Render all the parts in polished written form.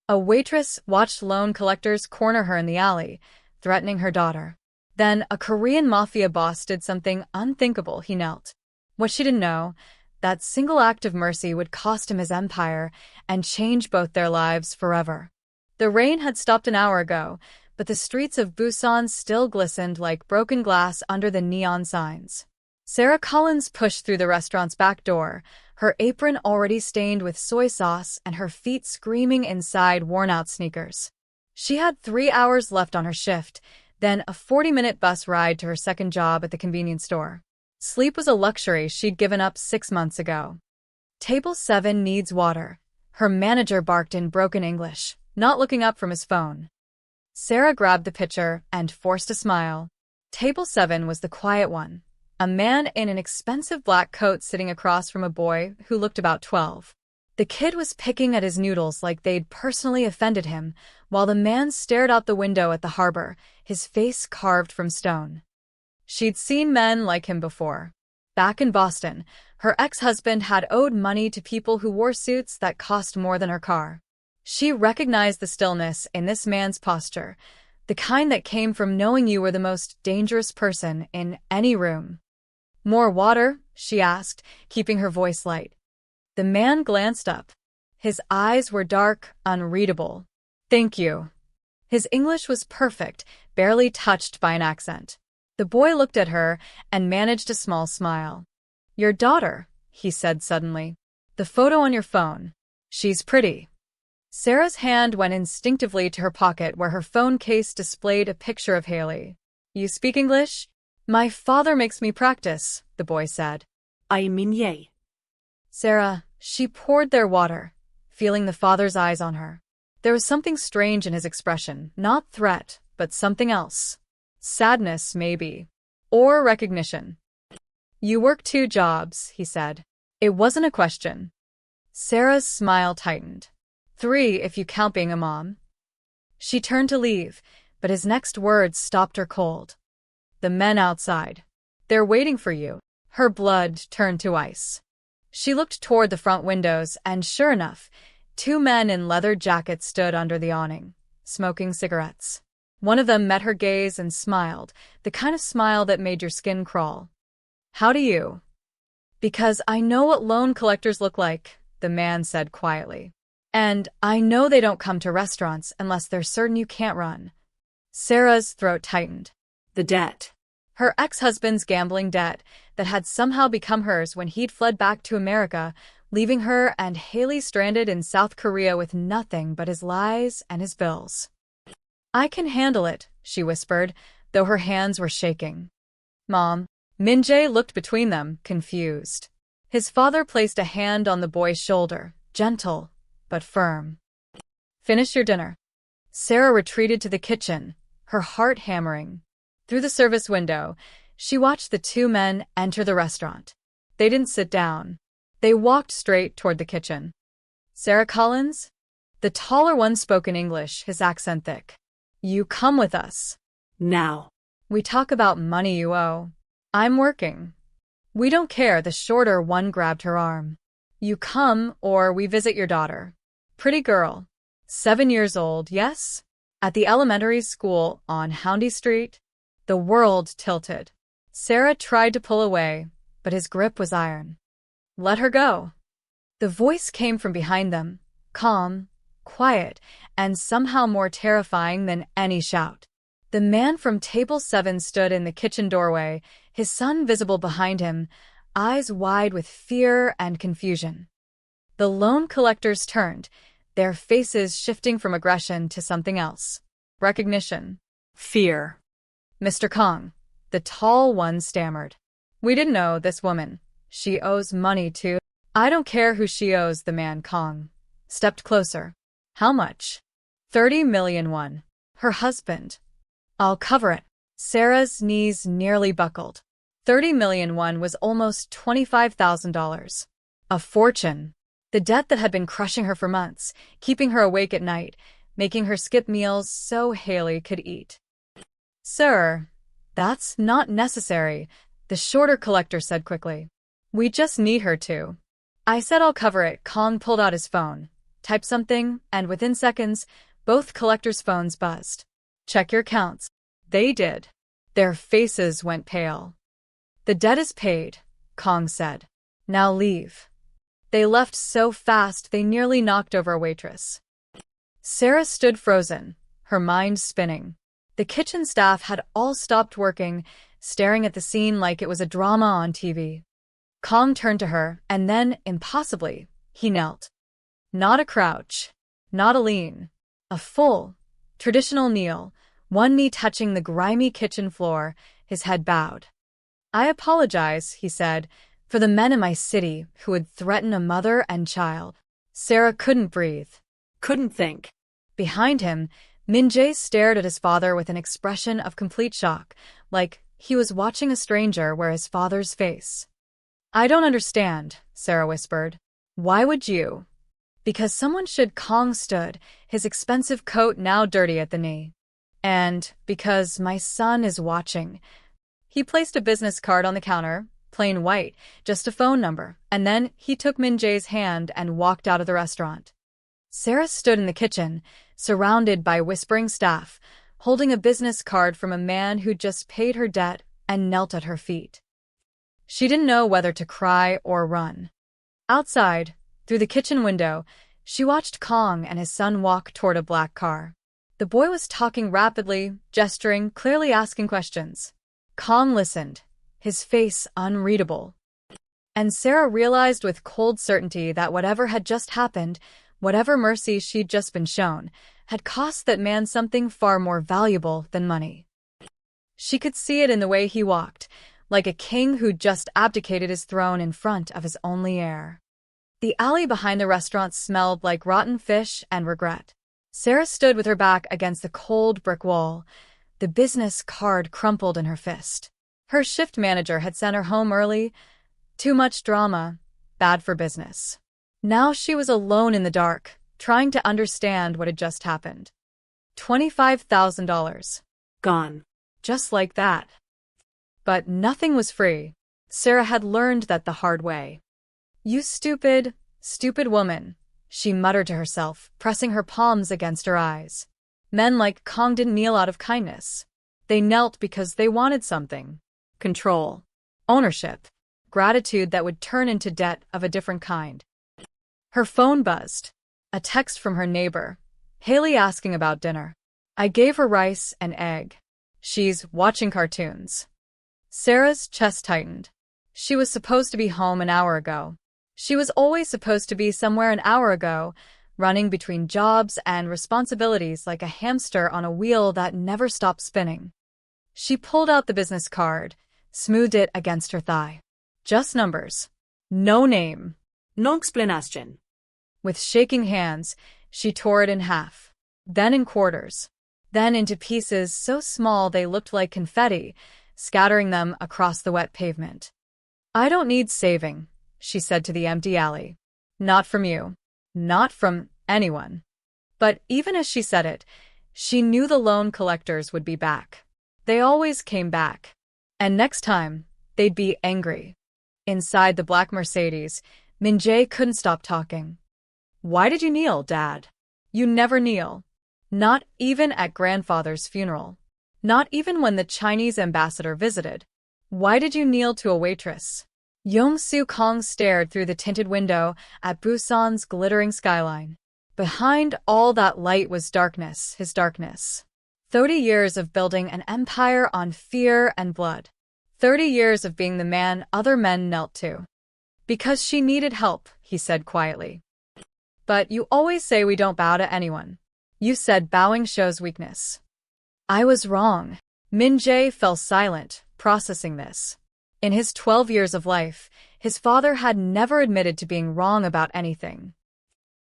A waitress watched loan collectors corner her in the alley, threatening her daughter. Then a Korean Mafia boss did something unthinkable. He knelt. What she didn't know, that single act of mercy would cost him his empire and change both their lives forever. The rain had stopped an hour ago, but the streets of Busan still glistened like broken glass under the neon signs. Sarah Collins pushed through the restaurant's back door, her apron already stained with soy sauce and her feet screaming inside worn-out sneakers. She had 3 hours left on her shift, then a 40-minute bus ride to her second job at the convenience store. Sleep was a luxury she'd given up 6 months ago. Table 7 needs water, her manager barked in broken English, not looking up from his phone. Sarah grabbed the pitcher and forced a smile. Table 7 was the quiet one, a man in an expensive black coat sitting across from a boy who looked about 12. The kid was picking at his noodles like they'd personally offended him, while the man stared out the window at the harbor, his face carved from stone. She'd seen men like him before. Back in Boston, her ex-husband had owed money to people who wore suits that cost more than her car. She recognized the stillness in this man's posture, the kind that came from knowing you were the most dangerous person in any room. "More water?" she asked, keeping her voice light. The man glanced up. His eyes were dark, unreadable. "Thank you." His English was perfect, barely touched by an accent. The boy looked at her and managed a small smile. "Your daughter," he said suddenly. "The photo on your phone. She's pretty." Sarah's hand went instinctively to her pocket where her phone case displayed a picture of Haley. "You speak English?" "My father makes me practice," the boy said. I mean yay. Sarah, she poured their water, feeling the father's eyes on her. There was something strange in his expression, not threat, but something else. Sadness, maybe. Or recognition. "You work 2 jobs, he said. It wasn't a question. Sarah's smile tightened. 3 if you count being a mom. She turned to leave, but his next words stopped her cold. "The men outside. They're waiting for you." Her blood turned to ice. She looked toward the front windows, and sure enough, 2 men in leather jackets stood under the awning, smoking cigarettes. One of them met her gaze and smiled, the kind of smile that made your skin crawl. "How do you?" "Because I know what loan collectors look like," the man said quietly. "And I know they don't come to restaurants unless they're certain you can't run." Sarah's throat tightened. The debt. Her ex-husband's gambling debt that had somehow become hers when he'd fled back to America, leaving her and Haley stranded in South Korea with nothing but his lies and his bills. "I can handle it," she whispered, though her hands were shaking. "Mom." Min-jae looked between them, confused. His father placed a hand on the boy's shoulder, gentle but firm. "Finish your dinner." Sarah retreated to the kitchen, her heart hammering. Through the service window, she watched the 2 men enter the restaurant. They didn't sit down. They walked straight toward the kitchen. "Sarah Collins?" The taller one spoke in English, his accent thick. "You come with us." Now. "We talk about money you owe." "I'm working." "We don't care," the shorter one grabbed her arm. "You come, or we visit your daughter." "Pretty girl. 7 years old, yes?" "At the elementary school on Houndy Street." The world tilted. Sarah tried to pull away, but his grip was iron. "Let her go." The voice came from behind them, calm, quiet, and somehow more terrifying than any shout. The man from Table 7 stood in the kitchen doorway, his son visible behind him, eyes wide with fear and confusion. The loan collectors turned, their faces shifting from aggression to something else. Recognition. Fear. "Mr. Kong," the tall one stammered. "We didn't know this woman. She owes money to—" "I don't care who she owes," the man Kong stepped closer. "How much?" 30 million won. Her husband. "I'll cover it." Sarah's knees nearly buckled. 30 million won was almost $25,000. A fortune. The debt that had been crushing her for months, keeping her awake at night, making her skip meals so Haley could eat. "Sir, that's not necessary," the shorter collector said quickly. "We just need her to." "I said I'll cover it." Kong pulled out his phone. typed something, and within seconds, both collectors' phones buzzed. "Check your counts." They did. Their faces went pale. "The debt is paid," Kong said. "Now leave." They left so fast they nearly knocked over a waitress. Sarah stood frozen, her mind spinning. The kitchen staff had all stopped working, staring at the scene like it was a drama on TV. Kong turned to her, and then, impossibly, he knelt. Not a crouch, not a lean, a full, traditional kneel, one knee touching the grimy kitchen floor, his head bowed. "I apologize," he said, "for the men in my city who would threaten a mother and child." Sarah couldn't breathe. Couldn't think. Behind him, Min-jae stared at his father with an expression of complete shock, like he was watching a stranger wear his father's face. "I don't understand," Sarah whispered. "Why would you?" "Because someone should." Kong stood, his expensive coat now dirty at the knee. "And because my son is watching." He placed a business card on the counter, plain white, just a phone number, and then he took Min-jae's hand and walked out of the restaurant. Sarah stood in the kitchen, surrounded by whispering staff, holding a business card from a man who'd just paid her debt and knelt at her feet. She didn't know whether to cry or run. Outside, through the kitchen window, she watched Kong and his son walk toward a black car. The boy was talking rapidly, gesturing, clearly asking questions. Kong listened, his face unreadable. And Sarah realized with cold certainty that whatever had just happened, whatever mercy she'd just been shown, had cost that man something far more valuable than money. She could see it in the way he walked, like a king who'd just abdicated his throne in front of his only heir. The alley behind the restaurant smelled like rotten fish and regret. Sarah stood with her back against the cold brick wall, the business card crumpled in her fist. Her shift manager had sent her home early. Too much drama, bad for business. Now she was alone in the dark, trying to understand what had just happened. $25,000. Gone. Just like that. But nothing was free. Sarah had learned that the hard way. "You stupid, stupid woman," she muttered to herself, pressing her palms against her eyes. Men like Kong didn't kneel out of kindness. They knelt because they wanted something. Control. Ownership. Gratitude that would turn into debt of a different kind. Her phone buzzed. A text from her neighbor, Haley, asking about dinner. "I gave her rice and egg. She's watching cartoons." Sarah's chest tightened. She was supposed to be home an hour ago. She was always supposed to be somewhere an hour ago, running between jobs and responsibilities like a hamster on a wheel that never stopped spinning. She pulled out the business card, smoothed it against her thigh. Just numbers. No name. No explanation. With shaking hands, she tore it in half, then in quarters, then into pieces so small they looked like confetti, scattering them across the wet pavement. "I don't need saving," she said to the empty alley. "Not from you. Not from anyone." But even as she said it, she knew the loan collectors would be back. They always came back. And next time, they'd be angry. Inside the black Mercedes, Min-jae couldn't stop talking. "Why did you kneel, Dad? You never kneel. Not even at grandfather's funeral. Not even when the Chinese ambassador visited. Why did you kneel to a waitress?" Yong-soo Kong stared through the tinted window at Busan's glittering skyline. Behind all that light was darkness, his darkness. 30 years of building an empire on fear and blood. 30 years of being the man other men knelt to. "Because she needed help," he said quietly. "But you always say we don't bow to anyone. You said bowing shows weakness." "I was wrong." Min-jae fell silent, processing this. In his 12 years of life, his father had never admitted to being wrong about anything.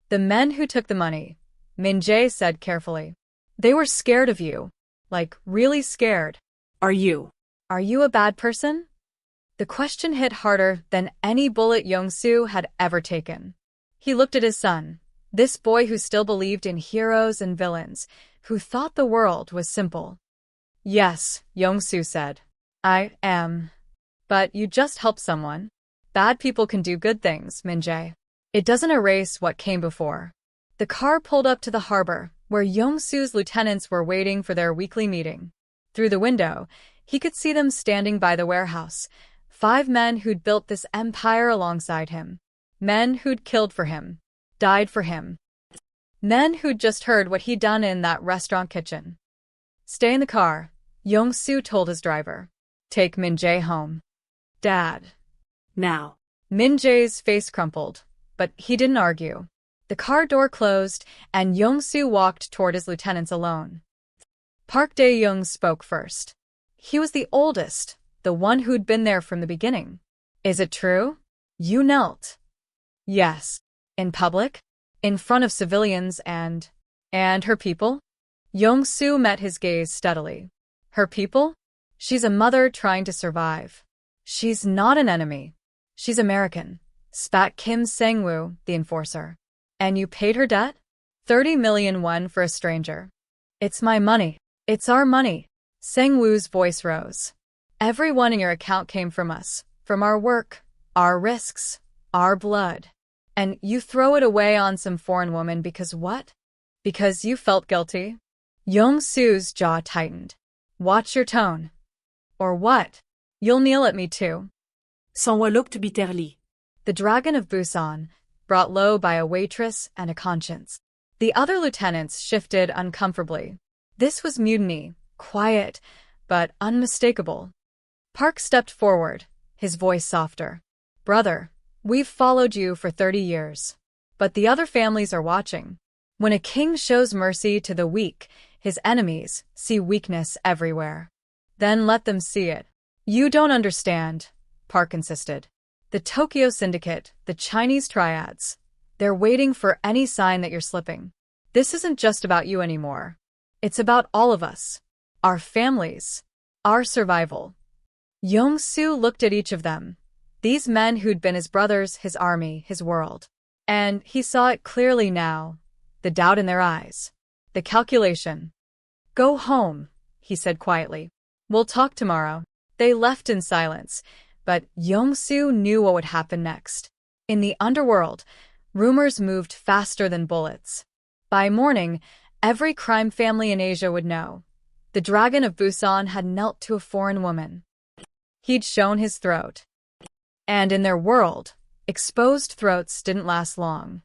"The men who took the money," Min-jae said carefully. "They were scared of you. Like, really scared." Are you? "Are you a bad person?" The question hit harder than any bullet Yong-soo had ever taken. He looked at his son, this boy who still believed in heroes and villains, who thought the world was simple. "Yes," Yong-soo said. "I am. But you just helped someone. Bad people can do good things, Min-jae. It doesn't erase what came before." The car pulled up to the harbor, where Yong-soo's lieutenants were waiting for their weekly meeting. Through the window, he could see them standing by the warehouse, 5 men who'd built this empire alongside him. Men who'd killed for him, died for him. Men who'd just heard what he'd done in that restaurant kitchen. Stay in the car, Yong-soo told his driver. Take Min-jae home. Dad. Now. Min-jae's face crumpled, but he didn't argue. The car door closed, and Yong-soo walked toward his lieutenants alone. Park Dae-young spoke first. He was the oldest, the one who'd been there from the beginning. Is it true? You knelt. Yes. In public? In front of civilians and her people? Yong-soo met his gaze steadily. Her people? She's a mother trying to survive. She's not an enemy. She's American, spat Kim Sang-woo, the enforcer. And you paid her debt? 30 million won for a stranger. It's my money. It's our money. Sang-woo's voice rose. Everyone in your account came from us, from our work, our risks, our blood. And you throw it away on some foreign woman because what? Because you felt guilty? Yong-soo's jaw tightened. Watch your tone. Or what? You'll kneel at me too. Sang-woo looked bitterly. The Dragon of Busan, brought low by a waitress and a conscience. The other lieutenants shifted uncomfortably. This was mutiny, quiet, but unmistakable. Park stepped forward, his voice softer. Brother, we've followed you for 30 years. But the other families are watching. When a king shows mercy to the weak, his enemies see weakness everywhere. Then let them see it. You don't understand, Park insisted. The Tokyo Syndicate, the Chinese triads, they're waiting for any sign that you're slipping. This isn't just about you anymore. It's about all of us. Our families. Our survival. Yong-soo looked at each of them. These men who'd been his brothers, his army, his world. And he saw it clearly now. The doubt in their eyes. The calculation. Go home, he said quietly. We'll talk tomorrow. They left in silence, but Yong-soo knew what would happen next. In the underworld, rumors moved faster than bullets. By morning, every crime family in Asia would know. The Dragon of Busan had knelt to a foreign woman. He'd shown his throat. And in their world, exposed throats didn't last long.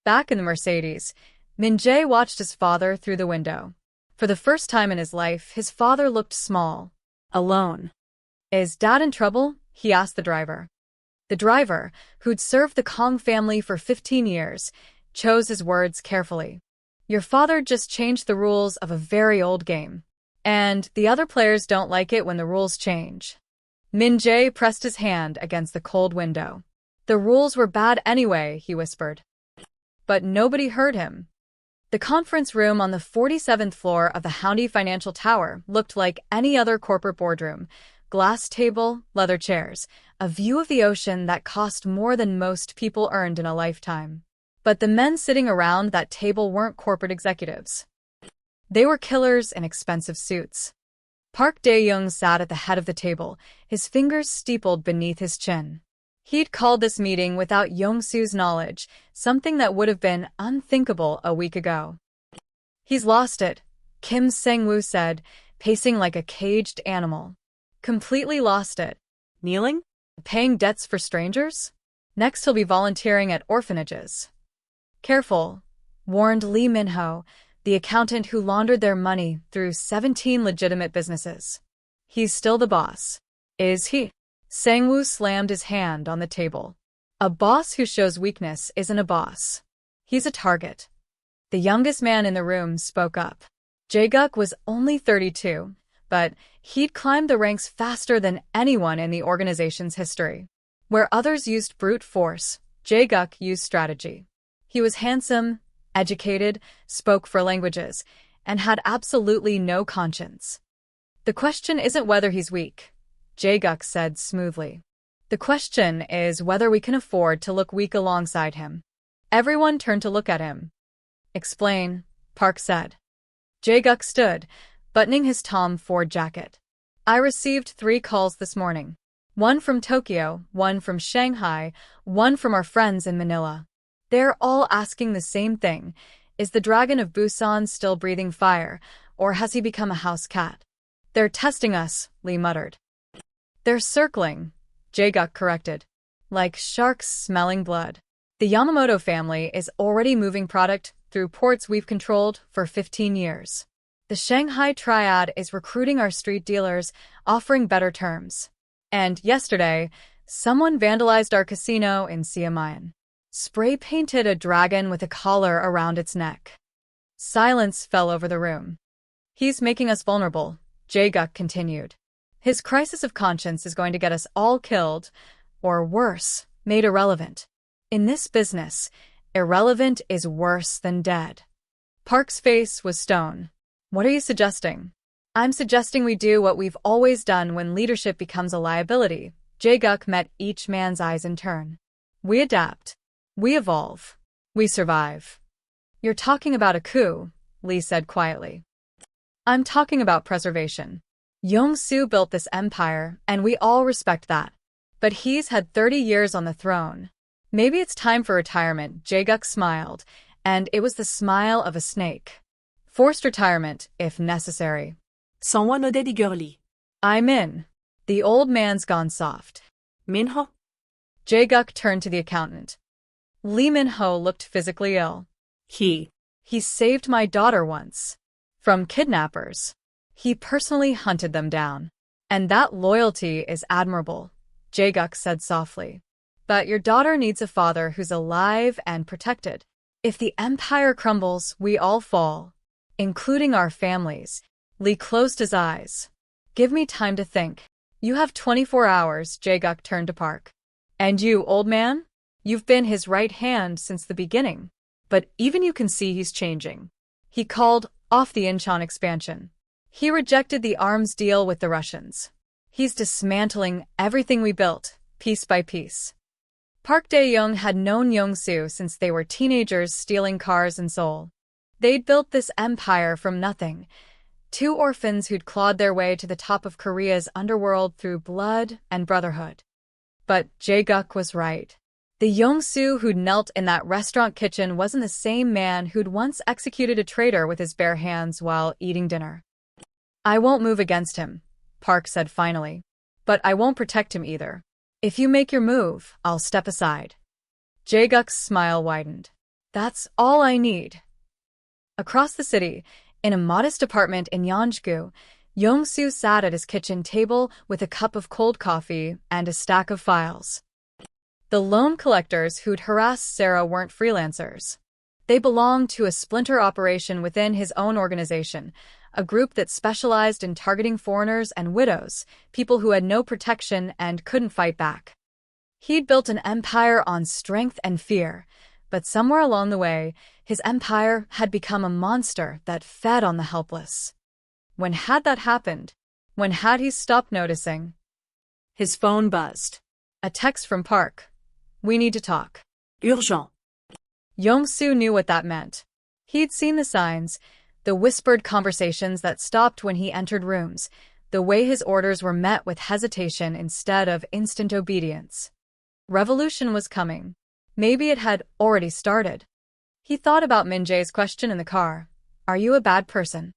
Back in the Mercedes, Min-jae watched his father through the window. For the first time in his life, his father looked small, alone. Is Dad in trouble? He asked the driver. The driver, who'd served the Kong family for 15 years, chose his words carefully. Your father just changed the rules of a very old game. And the other players don't like it when the rules change. Min-jae pressed his hand against the cold window. The rules were bad anyway, he whispered. But nobody heard him. The conference room on the 47th floor of the Houndy Financial Tower looked like any other corporate boardroom. Glass table, leather chairs, a view of the ocean that cost more than most people earned in a lifetime. But the men sitting around that table weren't corporate executives. They were killers in expensive suits. Park Dae-young sat at the head of the table, his fingers steepled beneath his chin. He'd called this meeting without Yong-soo's knowledge, something that would have been unthinkable a week ago. He's lost it, Kim Sang-woo said, pacing like a caged animal. Completely lost it. Kneeling? Paying debts for strangers? Next he'll be volunteering at orphanages. Careful, warned Lee Min-ho, the accountant who laundered their money through 17 legitimate businesses. He's still the boss. Is he? Sang-woo slammed his hand on the table. A boss who shows weakness isn't a boss. He's a target. The youngest man in the room spoke up. Jae-guk was only 32, but he'd climbed the ranks faster than anyone in the organization's history. Where others used brute force, Jae-guk used strategy. He was handsome, educated, spoke 4 languages, and had absolutely no conscience. The question isn't whether he's weak, Jae-guk said smoothly. The question is whether we can afford to look weak alongside him. Everyone turned to look at him. Explain, Park said. Jae-guk stood, buttoning his Tom Ford jacket. I received 3 calls this morning. 1 from Tokyo, 1 from Shanghai, 1 from our friends in Manila. They're all asking the same thing. Is the dragon of Busan still breathing fire, or has he become a house cat? They're testing us, Lee muttered. They're circling, Jae-guk corrected. Like sharks smelling blood. The Yamamoto family is already moving product through ports we've controlled for 15 years. The Shanghai Triad is recruiting our street dealers, offering better terms. And yesterday, someone vandalized our casino in Siamayan. Spray-painted a dragon with a collar around its neck. Silence fell over the room. He's making us vulnerable, Jae-guk continued. His crisis of conscience is going to get us all killed, or worse, made irrelevant. In this business, irrelevant is worse than dead. Park's face was stone. What are you suggesting? I'm suggesting we do what we've always done when leadership becomes a liability. Jae-guk met each man's eyes in turn. We adapt. We evolve. We survive. You're talking about a coup, Lee said quietly. I'm talking about preservation. Yong-soo built this empire, and we all respect that. But he's had 30 years on the throne. Maybe it's time for retirement, Jae-guk smiled, and it was the smile of a snake. Forced retirement, if necessary. Someone nodded eagerly. I'm in. The old man's gone soft. Minho? Jae-guk turned to the accountant. Lee Min-ho looked physically ill. He saved my daughter once. From kidnappers. He personally hunted them down. And that loyalty is admirable, Jae-guk said softly. But your daughter needs a father who's alive and protected. If the empire crumbles, we all fall. Including our families. Lee closed his eyes. Give me time to think. You have 24 hours, Jae-guk turned to Park. And you, old man? You've been his right hand since the beginning. But even you can see he's changing. He called off the Incheon expansion. He rejected the arms deal with the Russians. He's dismantling everything we built, piece by piece. Park Dae-young had known Yong-soo since they were teenagers stealing cars in Seoul. They'd built this empire from nothing. Two orphans who'd clawed their way to the top of Korea's underworld through blood and brotherhood. But Jae-guk was right. The Yong-soo who'd knelt in that restaurant kitchen wasn't the same man who'd once executed a traitor with his bare hands while eating dinner. I won't move against him, Park said finally. But I won't protect him either. If you make your move, I'll step aside. Jae-guk's smile widened. That's all I need. Across the city, in a modest apartment in Yeonju, Yong-soo sat at his kitchen table with a cup of cold coffee and a stack of files. The loan collectors who'd harassed Sarah weren't freelancers. They belonged to a splinter operation within his own organization, a group that specialized in targeting foreigners and widows, people who had no protection and couldn't fight back. He'd built an empire on strength and fear, but somewhere along the way, his empire had become a monster that fed on the helpless. When had that happened? When had he stopped noticing? His phone buzzed. A text from Park. We need to talk. Urgent. Yong-soo knew what that meant. He'd seen the signs, the whispered conversations that stopped when he entered rooms, the way his orders were met with hesitation instead of instant obedience. Revolution was coming. Maybe it had already started. He thought about Min-jae's question in the car. Are you a bad person?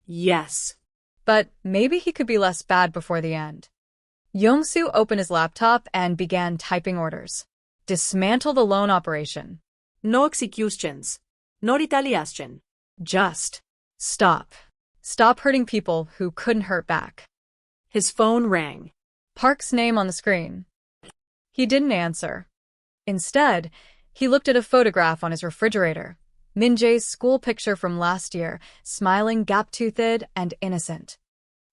Yes. But maybe he could be less bad before the end. Yong-soo opened his laptop and began typing orders. Dismantle the loan operation. No executions. No retaliation. Just stop. Stop hurting people who couldn't hurt back. His phone rang. Park's name on the screen. He didn't answer. Instead, he looked at a photograph on his refrigerator. Min-jae's school picture from last year, smiling gap-toothed and innocent.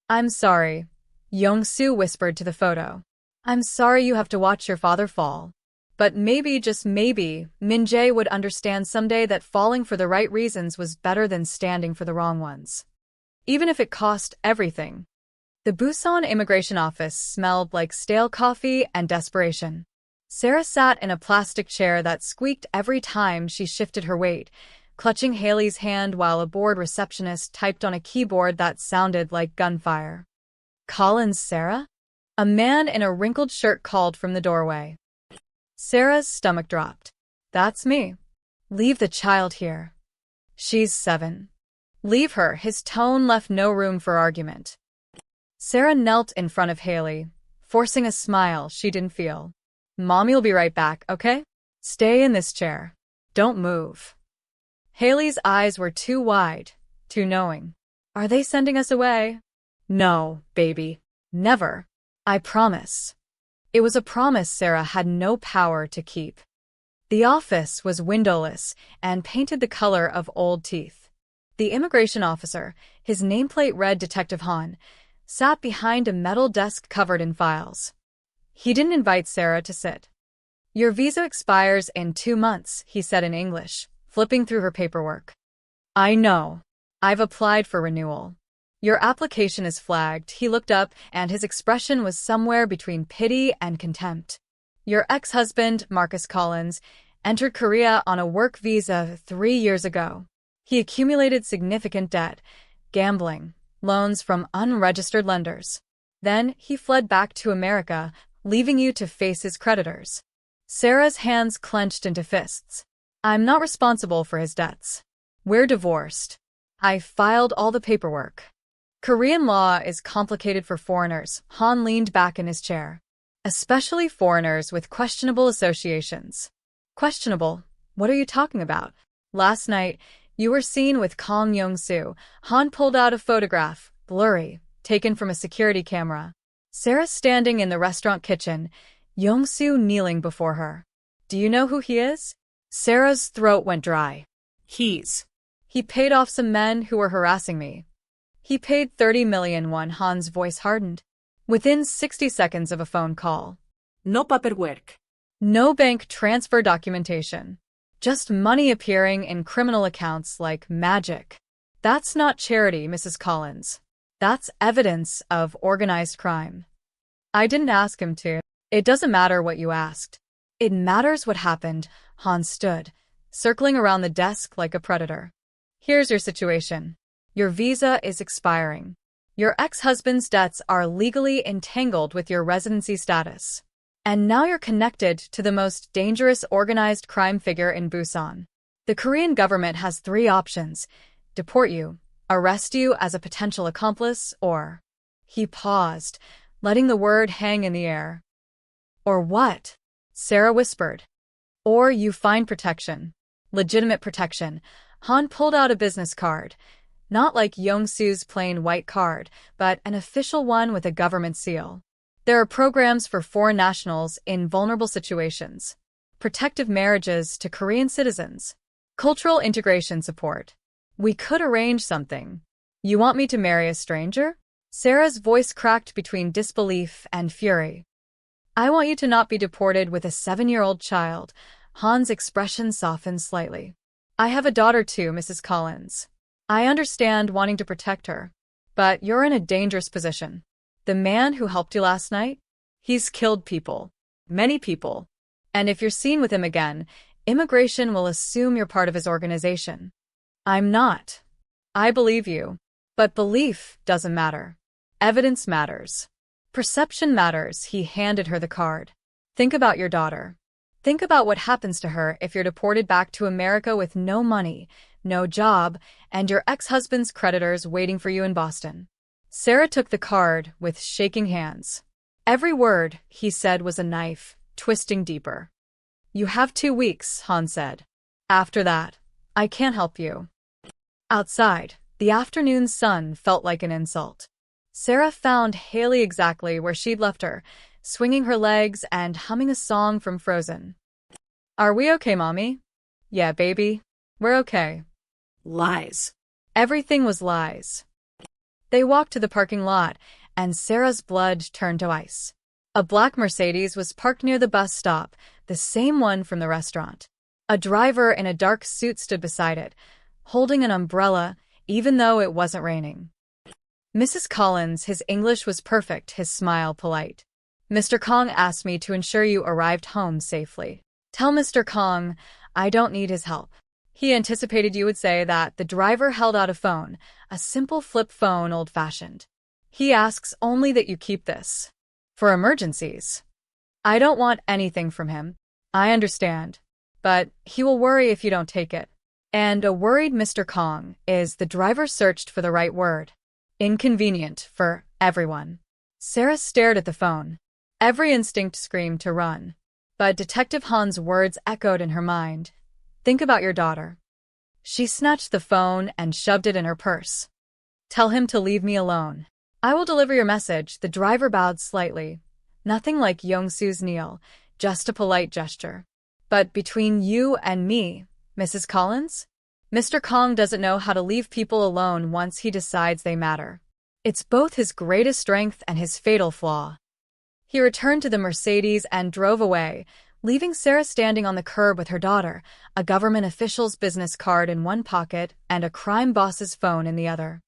I'm sorry, Yong-soo whispered to the photo. I'm sorry you have to watch your father fall. But maybe, just maybe, Min-jae would understand someday that falling for the right reasons was better than standing for the wrong ones. Even if it cost everything. The Busan immigration office smelled like stale coffee and desperation. Sarah sat in a plastic chair that squeaked every time she shifted her weight, clutching Haley's hand while a bored receptionist typed on a keyboard that sounded like gunfire. Collins, Sarah? A man in a wrinkled shirt called from the doorway. Sarah's stomach dropped. That's me. Leave the child here. She's 7. Leave her. His tone left no room for argument. Sarah knelt in front of Haley, forcing a smile she didn't feel. Mommy'll be right back, okay? Stay in this chair. Don't move. Haley's eyes were too wide, too knowing. Are they sending us away? No, baby. Never. I promise. It was a promise Sarah had no power to keep. The office was windowless and painted the color of old teeth. The immigration officer, his nameplate read Detective Han, sat behind a metal desk covered in files. He didn't invite Sarah to sit. Your visa expires in 2 months, he said in English, flipping through her paperwork. I know. I've applied for renewal. Your application is flagged. He looked up, and his expression was somewhere between pity and contempt. Your ex-husband, Marcus Collins, entered Korea on a work visa 3 years ago. He accumulated significant debt, gambling, loans from unregistered lenders. Then he fled back to America, leaving you to face his creditors. Sarah's hands clenched into fists. I'm not responsible for his debts. We're divorced. I filed all the paperwork. Korean law is complicated for foreigners. Han leaned back in his chair. Especially foreigners with questionable associations. Questionable? What are you talking about? Last night, you were seen with Kang Young-soo. Han pulled out a photograph, blurry, taken from a security camera. Sarah standing in the restaurant kitchen, Young-soo kneeling before her. Do you know who he is? Sarah's throat went dry. He paid off some men who were harassing me. He paid 30 million won. Han's voice hardened. Within 60 seconds of a phone call. No paperwork. No bank transfer documentation. Just money appearing in criminal accounts like magic. That's not charity, Mrs. Collins. That's evidence of organized crime. I didn't ask him to. It doesn't matter what you asked. It matters what happened. Han stood, circling around the desk like a predator. Here's your situation. Your visa is expiring. Your ex-husband's debts are legally entangled with your residency status. And now you're connected to the most dangerous organized crime figure in Busan. The Korean government has 3 options: deport you, arrest you as a potential accomplice, or... He paused, letting the word hang in the air. Or what? Sarah whispered. Or you find protection. Legitimate protection. Han pulled out a business card. Not like Young-soo's plain white card, but an official one with a government seal. There are programs for foreign nationals in vulnerable situations. Protective marriages to Korean citizens. Cultural integration support. We could arrange something. You want me to marry a stranger? Sarah's voice cracked between disbelief and fury. I want you to not be deported with a 7-year-old child. Han's expression softened slightly. I have a daughter too, Mrs. Collins. I understand wanting to protect her, but you're in a dangerous position. The man who helped you last night? He's killed people. Many people. And if you're seen with him again, immigration will assume you're part of his organization. I'm not. I believe you. But belief doesn't matter. Evidence matters. Perception matters. He handed her the card. Think about your daughter. Think about what happens to her if you're deported back to America with no money, no job, and your ex-husband's creditors waiting for you in Boston. Sarah took the card with shaking hands. Every word he said was a knife, twisting deeper. You have 2 weeks, Han said. After that, I can't help you. Outside, the afternoon sun felt like an insult. Sarah found Haley exactly where she'd left her, swinging her legs and humming a song from Frozen. Are we okay, Mommy? Yeah, baby. We're okay. Lies. Everything was lies. They walked to the parking lot, and Sarah's blood turned to ice. A black Mercedes was parked near the bus stop, the same one from the restaurant. A driver in a dark suit stood beside it, holding an umbrella, even though it wasn't raining. Mrs. Collins, his English was perfect, his smile polite. Mr. Kong asked me to ensure you arrived home safely. Tell Mr. Kong I don't need his help. He anticipated you would say that. The driver held out a phone, a simple flip phone, old-fashioned. He asks only that you keep this. For emergencies. I don't want anything from him. I understand. but he will worry if you don't take it. And a worried Mr. Kong is the driver searched for the right word. Inconvenient for everyone. Sarah stared at the phone. Every instinct screamed to run. But Detective Han's words echoed in her mind. Think about your daughter. She snatched the phone and shoved it in her purse. Tell him to leave me alone. I will deliver your message. The driver bowed slightly. Nothing like Young-Soo's kneel, just a polite gesture. But between you and me, Mrs. Collins, Mr. Kong doesn't know how to leave people alone once he decides they matter. It's both his greatest strength and his fatal flaw. He returned to the Mercedes and drove away, leaving Sarah standing on the curb with her daughter, a government official's business card in one pocket and a crime boss's phone in the other.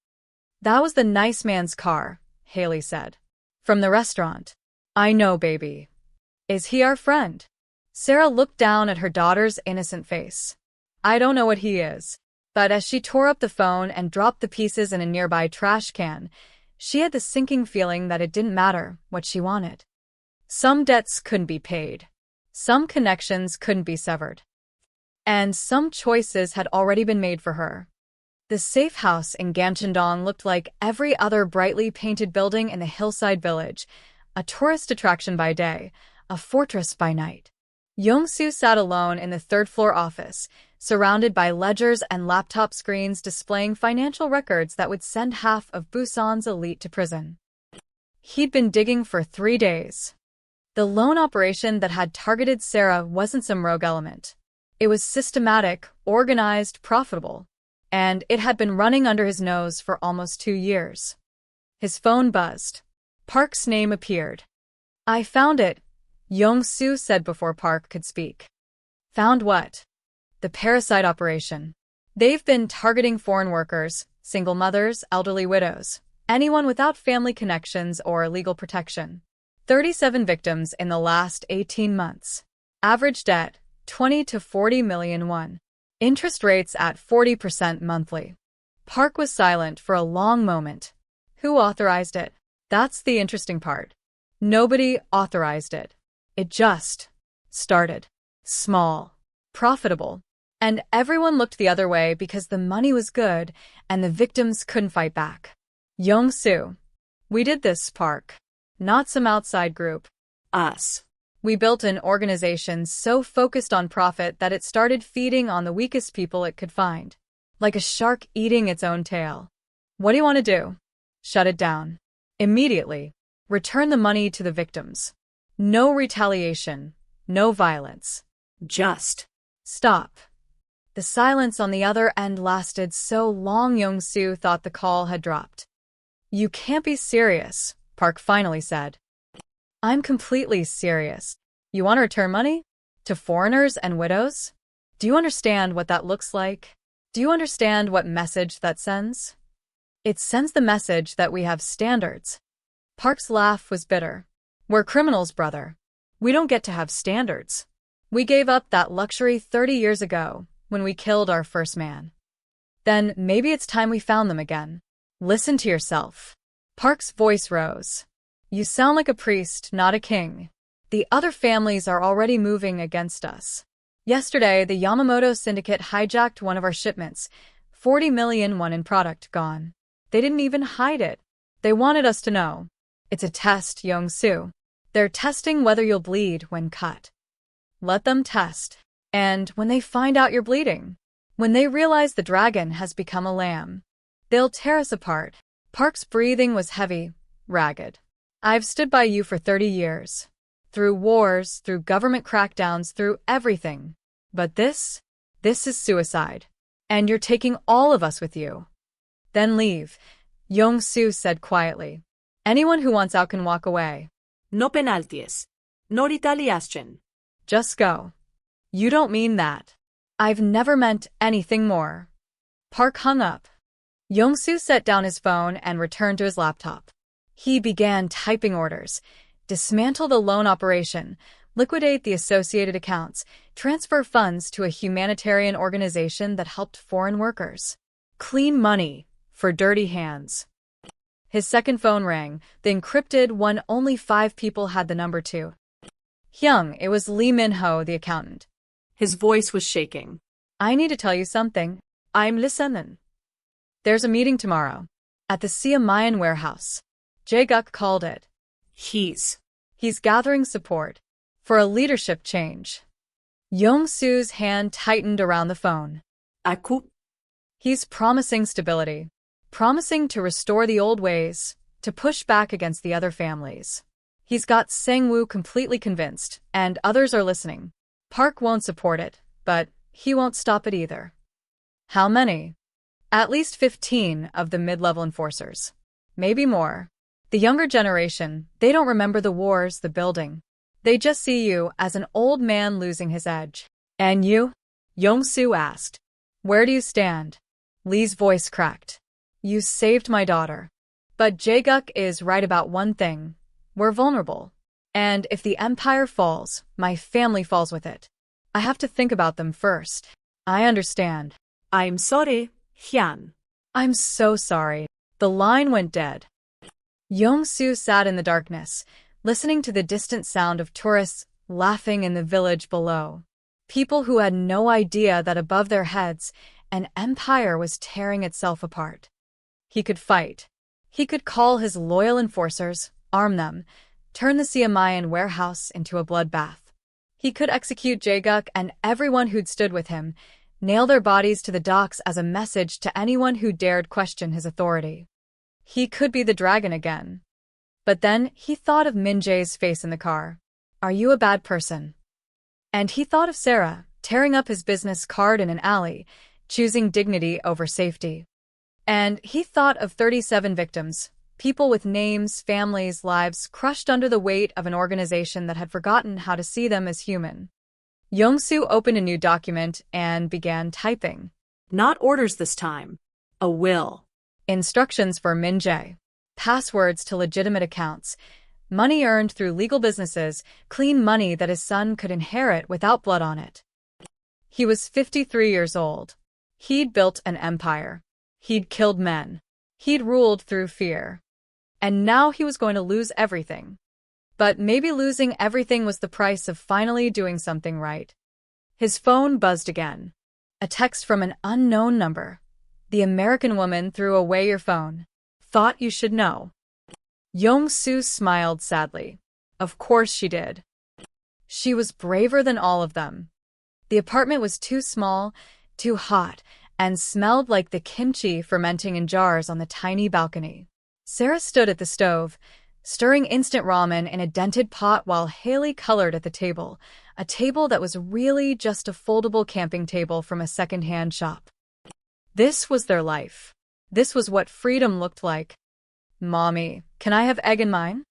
That was the nice man's car, Haley said. From the restaurant. I know, baby. Is he our friend? Sarah looked down at her daughter's innocent face. I don't know what he is. But as she tore up the phone and dropped the pieces in a nearby trash can, she had the sinking feeling that it didn't matter what she wanted. Some debts couldn't be paid. Some connections couldn't be severed. And some choices had already been made for her. The safe house in Gamcheondong looked like every other brightly painted building in the hillside village, a tourist attraction by day, a fortress by night. Young-Soo sat alone in the third-floor office, surrounded by ledgers and laptop screens displaying financial records that would send half of Busan's elite to prison. He'd been digging for 3 days. The loan operation that had targeted Sarah wasn't some rogue element. It was systematic, organized, profitable, and it had been running under his nose for almost 2 years. His phone buzzed. Park's name appeared. I found it, Young-Soo said before Park could speak. Found what? The parasite operation. They've been targeting foreign workers, single mothers, elderly widows, anyone without family connections or legal protection. 37 victims in the last 18 months. Average debt, 20 to 40 million won. Interest rates at 40% monthly. Park was silent for a long moment. Who authorized it? That's the interesting part. Nobody authorized it. It just started. Small. Profitable. And everyone looked the other way because the money was good and the victims couldn't fight back. Young-Soo. We did this, Park. Not some outside group. Us. We built an organization so focused on profit that it started feeding on the weakest people it could find. Like a shark eating its own tail. What do you want to do? Shut it down. Immediately. Return the money to the victims. No retaliation. No violence. Just. Stop. The silence on the other end lasted so long Young-Soo thought the call had dropped. You can't be serious, Park finally said. I'm completely serious. You want to return money? To foreigners and widows? Do you understand what that looks like? Do you understand what message that sends? It sends the message that we have standards. Park's laugh was bitter. We're criminals, brother. We don't get to have standards. We gave up that luxury 30 years ago when we killed our first man. Then maybe it's time we found them again. Listen to yourself. Park's voice rose. You sound like a priest, not a king. The other families are already moving against us. Yesterday, the Yamamoto syndicate hijacked one of our shipments. 40 million won in product gone. They didn't even hide it. They wanted us to know. It's a test, Young-Soo. They're testing whether you'll bleed when cut. Let them test. And when they find out you're bleeding, when they realize the dragon has become a lamb, they'll tear us apart. Park's breathing was heavy, ragged. I've stood by you for 30 years. Through wars, through government crackdowns, through everything. But this is suicide. And you're taking all of us with you. Then leave, Young-Soo said quietly. Anyone who wants out can walk away. No penalties. No retaliation. Just go. You don't mean that. I've never meant anything more. Park hung up. Young-Soo set down his phone and returned to his laptop. He began typing orders. Dismantle the loan operation, liquidate the associated accounts, transfer funds to a humanitarian organization that helped foreign workers. Clean money for dirty hands. His second phone rang, the encrypted one only 5 people had the number to. Hyung, it was Lee Min-ho, the accountant. His voice was shaking. I need to tell you something. I'm listening. There's a meeting tomorrow. At the Sia Mayan warehouse. Jae-guk called it. He's gathering support. For a leadership change. Yong-soo's hand tightened around the phone. Aku. He's promising stability. Promising to restore the old ways. To push back against the other families. He's got Sang-woo completely convinced, and others are listening. Park won't support it, but he won't stop it either. How many? At least 15 of the mid-level enforcers. Maybe more. The younger generation, they don't remember the wars, the building. They just see you as an old man losing his edge. And you? Yong-soo asked. Where do you stand? Lee's voice cracked. You saved my daughter. But Jae-guk is right about one thing. We're vulnerable. And if the empire falls, my family falls with it. I have to think about them first. I understand. I'm sorry, Hyun. I'm so sorry. The line went dead. Yong-soo sat in the darkness, listening to the distant sound of tourists laughing in the village below. People who had no idea that above their heads, an empire was tearing itself apart. He could fight. He could call his loyal enforcers, arm them, turn the Sia Mayan warehouse into a bloodbath. He could execute Jae-guk and everyone who'd stood with him, nail their bodies to the docks as a message to anyone who dared question his authority. He could be the dragon again. But then he thought of Min-jae's face in the car. Are you a bad person? And he thought of Sarah, tearing up his business card in an alley, choosing dignity over safety. And he thought of 37 victims, people with names, families, lives crushed under the weight of an organization that had forgotten how to see them as human. Yong-soo opened a new document and began typing. Not orders this time. A will. Instructions for Min-jae. Passwords to legitimate accounts. Money earned through legal businesses, clean money that his son could inherit without blood on it. He was 53 years old. He'd built an empire. He'd killed men. He'd ruled through fear. And now he was going to lose everything. But maybe losing everything was the price of finally doing something right. His phone buzzed again. A text from an unknown number. The American woman threw away your phone. Thought you should know. Yong-soo smiled sadly. Of course she did. She was braver than all of them. The apartment was too small, too hot, and smelled like the kimchi fermenting in jars on the tiny balcony. Sarah stood at the stove, stirring instant ramen in a dented pot while Haley colored at the table, a table that was really just a foldable camping table from a second-hand shop. This was their life. This was what freedom looked like. Mommy, can I have egg in mine?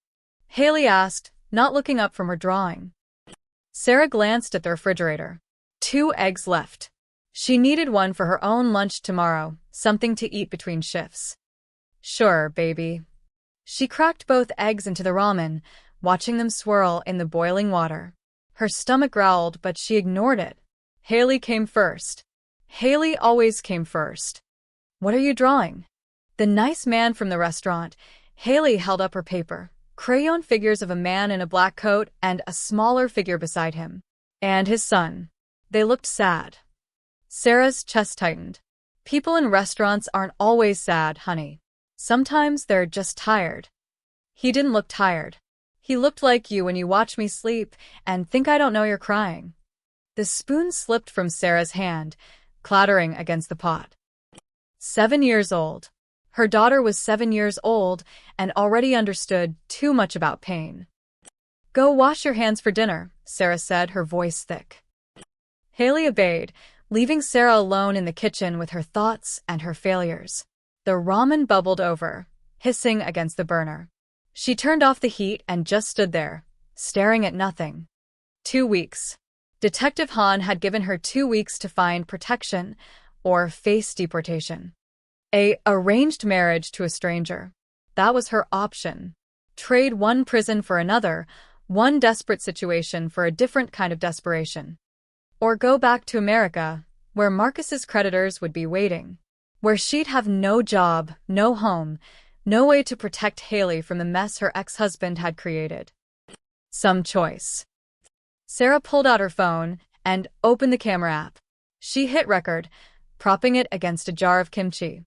Haley asked, not looking up from her drawing. Sarah glanced at the refrigerator. 2 eggs left. She needed one for her own lunch tomorrow, something to eat between shifts. Sure, baby. She cracked both eggs into the ramen, watching them swirl in the boiling water. Her stomach growled, but she ignored it. Haley came first. Haley always came first. What are you drawing? The nice man from the restaurant. Haley held up her paper. Crayon figures of a man in a black coat and a smaller figure beside him. And his son. They looked sad. Sarah's chest tightened. People in restaurants aren't always sad, honey. Sometimes they're just tired. He didn't look tired. He looked like you when you watch me sleep and think I don't know you're crying. The spoon slipped from Sarah's hand, clattering against the pot. 7 years old. Her daughter was 7 years old and already understood too much about pain. Go wash your hands for dinner, Sarah said, her voice thick. Haley obeyed, leaving Sarah alone in the kitchen with her thoughts and her failures. The ramen bubbled over, hissing against the burner. She turned off the heat and just stood there, staring at nothing. 2 weeks. Detective Han had given her 2 weeks to find protection or face deportation. A arranged marriage to a stranger. That was her option. Trade one prison for another, one desperate situation for a different kind of desperation. Or go back to America, where Marcus's creditors would be waiting. Where she'd have no job, no home, no way to protect Haley from the mess her ex-husband had created. Some choice. Sarah pulled out her phone and opened the camera app. She hit record, propping it against a jar of kimchi.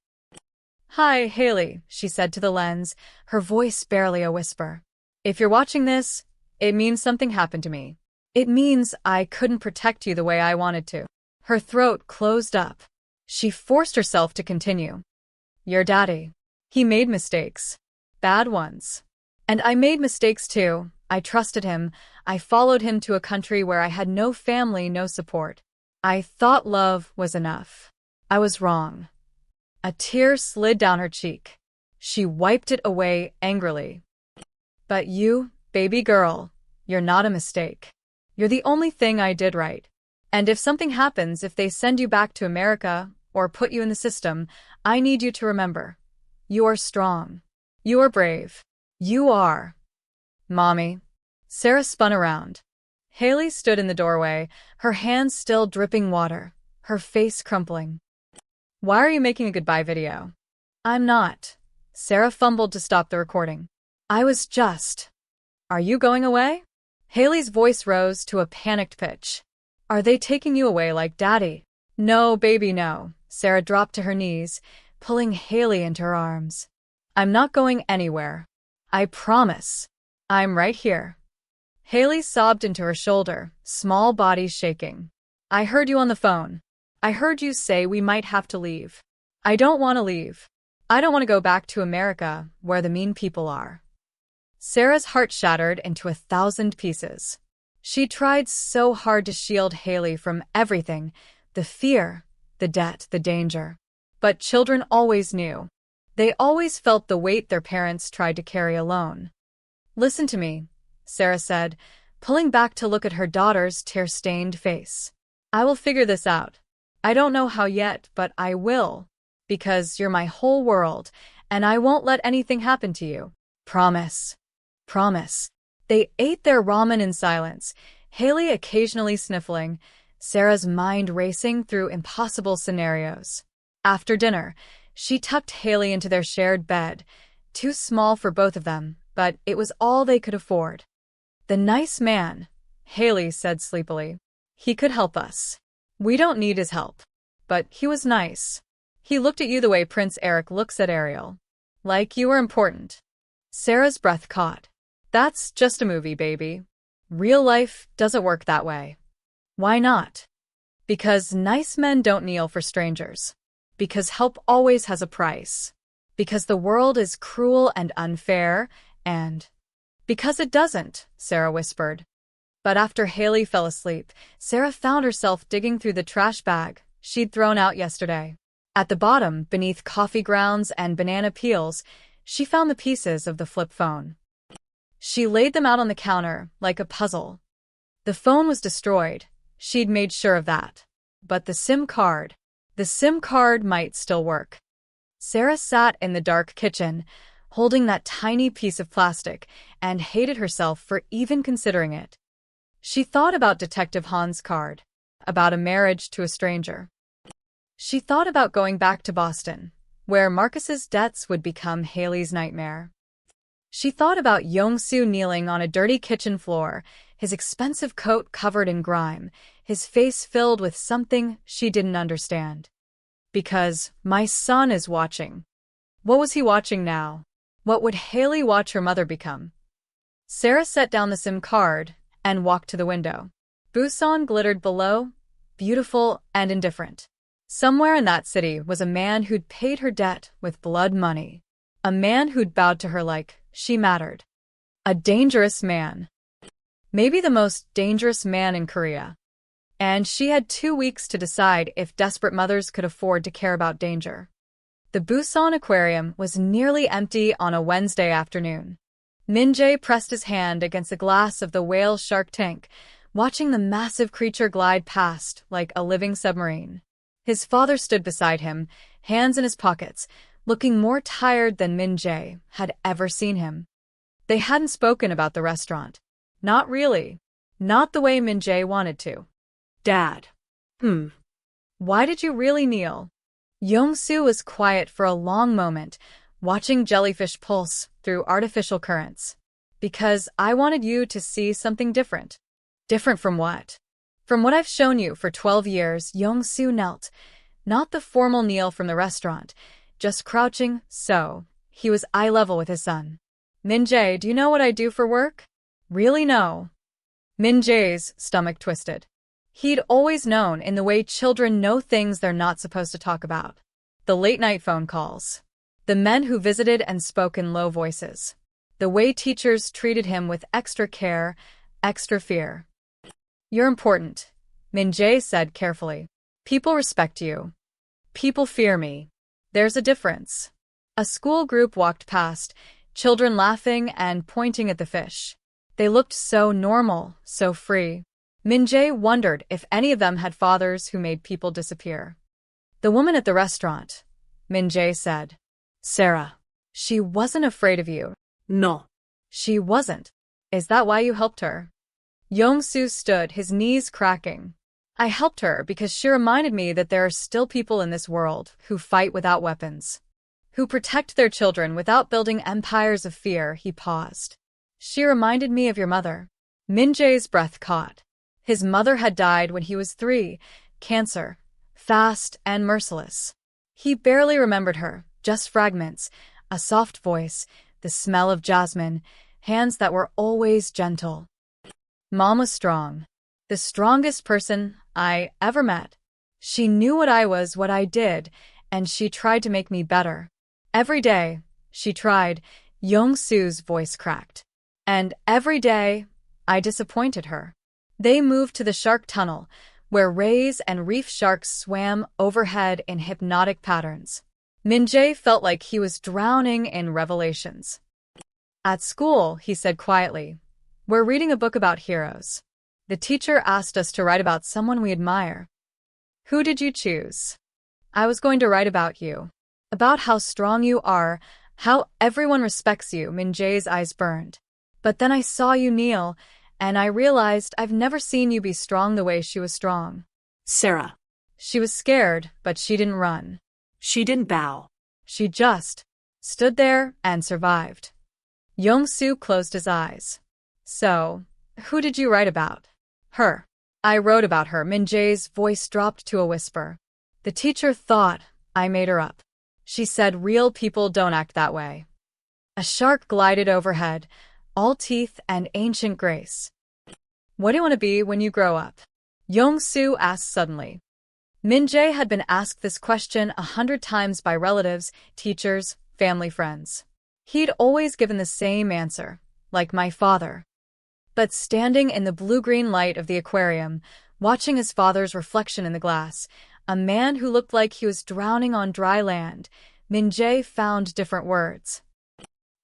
"Hi, Haley," she said to the lens, her voice barely a whisper. "If you're watching this, it means something happened to me. It means I couldn't protect you the way I wanted to." Her throat closed up. She forced herself to continue. "Your daddy. He made mistakes. Bad ones. And I made mistakes too. I trusted him. I followed him to a country where I had no family, no support. I thought love was enough. I was wrong." A tear slid down her cheek. She wiped it away angrily. "But you, baby girl, you're not a mistake. You're the only thing I did right. And if something happens, if they send you back to America or put you in the system, I need you to remember. You are strong. You are brave. You are." "Mommy." Sarah spun around. Haley stood in the doorway, her hands still dripping water, her face crumpling. "Why are you making a goodbye video?" "I'm not." Sarah fumbled to stop the recording. "I was just." "Are you going away?" Haley's voice rose to a panicked pitch. "Are they taking you away like Daddy?" "No, baby, no." Sarah dropped to her knees, pulling Haley into her arms. "I'm not going anywhere. I promise. I'm right here." Haley sobbed into her shoulder, small body shaking. "I heard you on the phone. I heard you say we might have to leave. I don't want to leave. I don't want to go back to America, where the mean people are." Sarah's heart shattered into 1,000 pieces. She tried so hard to shield Haley from everything, the fear, the debt, the danger. But children always knew. They always felt the weight their parents tried to carry alone. "Listen to me," Sarah said, pulling back to look at her daughter's tear-stained face. "I will figure this out. I don't know how yet, but I will. Because you're my whole world, and I won't let anything happen to you. Promise. Promise." They ate their ramen in silence, Haley occasionally sniffling, Sarah's mind racing through impossible scenarios. After dinner, she tucked Haley into their shared bed, too small for both of them, but it was all they could afford. "The nice man," Haley said sleepily. "He could help us. We don't need his help. But he was nice. He looked at you the way Prince Eric looks at Ariel. Like you were important." Sarah's breath caught. "That's just a movie, baby. Real life doesn't work that way." "Why not?" "Because nice men don't kneel for strangers. Because help always has a price. Because the world is cruel and unfair, and—" "Because it doesn't," Sarah whispered. But after Haley fell asleep, Sarah found herself digging through the trash bag she'd thrown out yesterday. At the bottom, beneath coffee grounds and banana peels, she found the pieces of the flip phone. She laid them out on the counter like a puzzle. The phone was destroyed. She'd made sure of that. But the SIM card might still work. Sarah sat in the dark kitchen, holding that tiny piece of plastic, and hated herself for even considering it. She thought about Detective Hahn's card, about a marriage to a stranger. She thought about going back to Boston, where Marcus's debts would become Haley's nightmare. She thought about Yong-soo kneeling on a dirty kitchen floor, his expensive coat covered in grime, his face filled with something she didn't understand. Because my son is watching. What was he watching now? What would Haley watch her mother become? Sarah set down the SIM card and walked to the window. Busan glittered below, beautiful and indifferent. Somewhere in that city was a man who'd paid her debt with blood money. A man who'd bowed to her like she mattered. A dangerous man. Maybe the most dangerous man in Korea. And she had 2 weeks to decide if desperate mothers could afford to care about danger. The Busan aquarium was nearly empty on a Wednesday afternoon. Min-jae pressed his hand against the glass of the whale shark tank, watching the massive creature glide past like a living submarine. His father stood beside him, hands in his pockets, looking more tired than Min-jae had ever seen him. They hadn't spoken about the restaurant. Not really. Not the way Min-jae wanted to. Dad. Why did you really kneel? Yong-soo was quiet for a long moment, watching jellyfish pulse through artificial currents. Because I wanted you to see something different. Different from what? From what I've shown you for 12 years, Yong-soo knelt. Not the formal kneel from the restaurant, just crouching, so he was eye level with his son. Min-jae, do you know what I do for work? Really no. Min-jae's stomach twisted. He'd always known in the way children know things they're not supposed to talk about. The late-night phone calls. The men who visited and spoke in low voices. The way teachers treated him with extra care, extra fear. You're important, Min-jae said carefully. People respect you. People fear me. There's a difference. A school group walked past, children laughing and pointing at the fish. They looked so normal, so free. Min-jae wondered if any of them had fathers who made people disappear. The woman at the restaurant, Min-jae said. Sarah. She wasn't afraid of you. No. She wasn't. Is that why you helped her? Yong-soo stood, his knees cracking. I helped her because she reminded me that there are still people in this world who fight without weapons, who protect their children without building empires of fear. He paused. She reminded me of your mother. Min-jae's breath caught. His mother had died when he was 3, cancer, fast and merciless. He barely remembered her, just fragments, a soft voice, the smell of jasmine, hands that were always gentle. Mom was strong, the strongest person I ever met. She knew what I was, what I did, and she tried to make me better. Every day, she tried. Yong-soo's voice cracked. And every day, I disappointed her. They moved to the shark tunnel, where rays and reef sharks swam overhead in hypnotic patterns. Min-jae felt like he was drowning in revelations. At school, he said quietly, we're reading a book about heroes. The teacher asked us to write about someone we admire. Who did you choose? I was going to write about you. About how strong you are, how everyone respects you. Min-jae's eyes burned. But then I saw you kneel, and I realized I've never seen you be strong the way she was strong. Sarah. She was scared, but she didn't run. She didn't bow. She just stood there and survived. Yong-soo closed his eyes. So, who did you write about? Her. I wrote about her. Min-jae's voice dropped to a whisper. The teacher thought I made her up. She said real people don't act that way. A shark glided overhead, all teeth and ancient grace. What do you want to be when you grow up? Yong-soo asked suddenly. Min-jae had been asked this question 100 times by relatives, teachers, family friends. He'd always given the same answer, like my father. But standing in the blue-green light of the aquarium, watching his father's reflection in the glass, a man who looked like he was drowning on dry land, Min-jae found different words.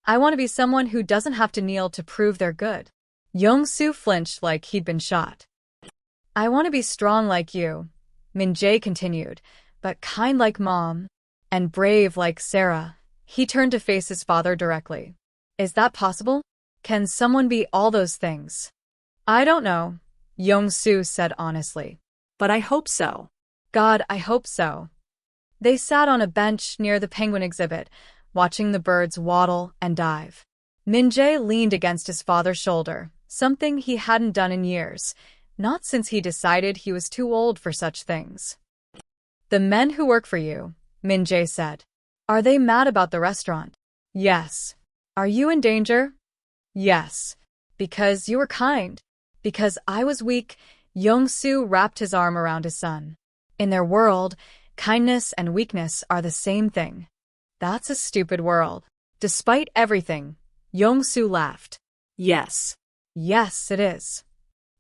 I want to be someone who doesn't have to kneel to prove they're good. Yong-soo flinched like he'd been shot. I want to be strong like you, Min-jae continued, but kind like Mom, and brave like Sarah. He turned to face his father directly. Is that possible? Can someone be all those things? I don't know, Yong-soo said honestly. But I hope so. God, I hope so. They sat on a bench near the penguin exhibit, watching the birds waddle and dive. Min-jae leaned against his father's shoulder, something he hadn't done in years, not since he decided he was too old for such things. The men who work for you, Min-jae said. Are they mad about the restaurant? Yes. Are you in danger? Yes. Because you were kind. Because I was weak. Yong-soo wrapped his arm around his son. In their world, kindness and weakness are the same thing. That's a stupid world. Despite everything, Yong-soo laughed. Yes. Yes, it is.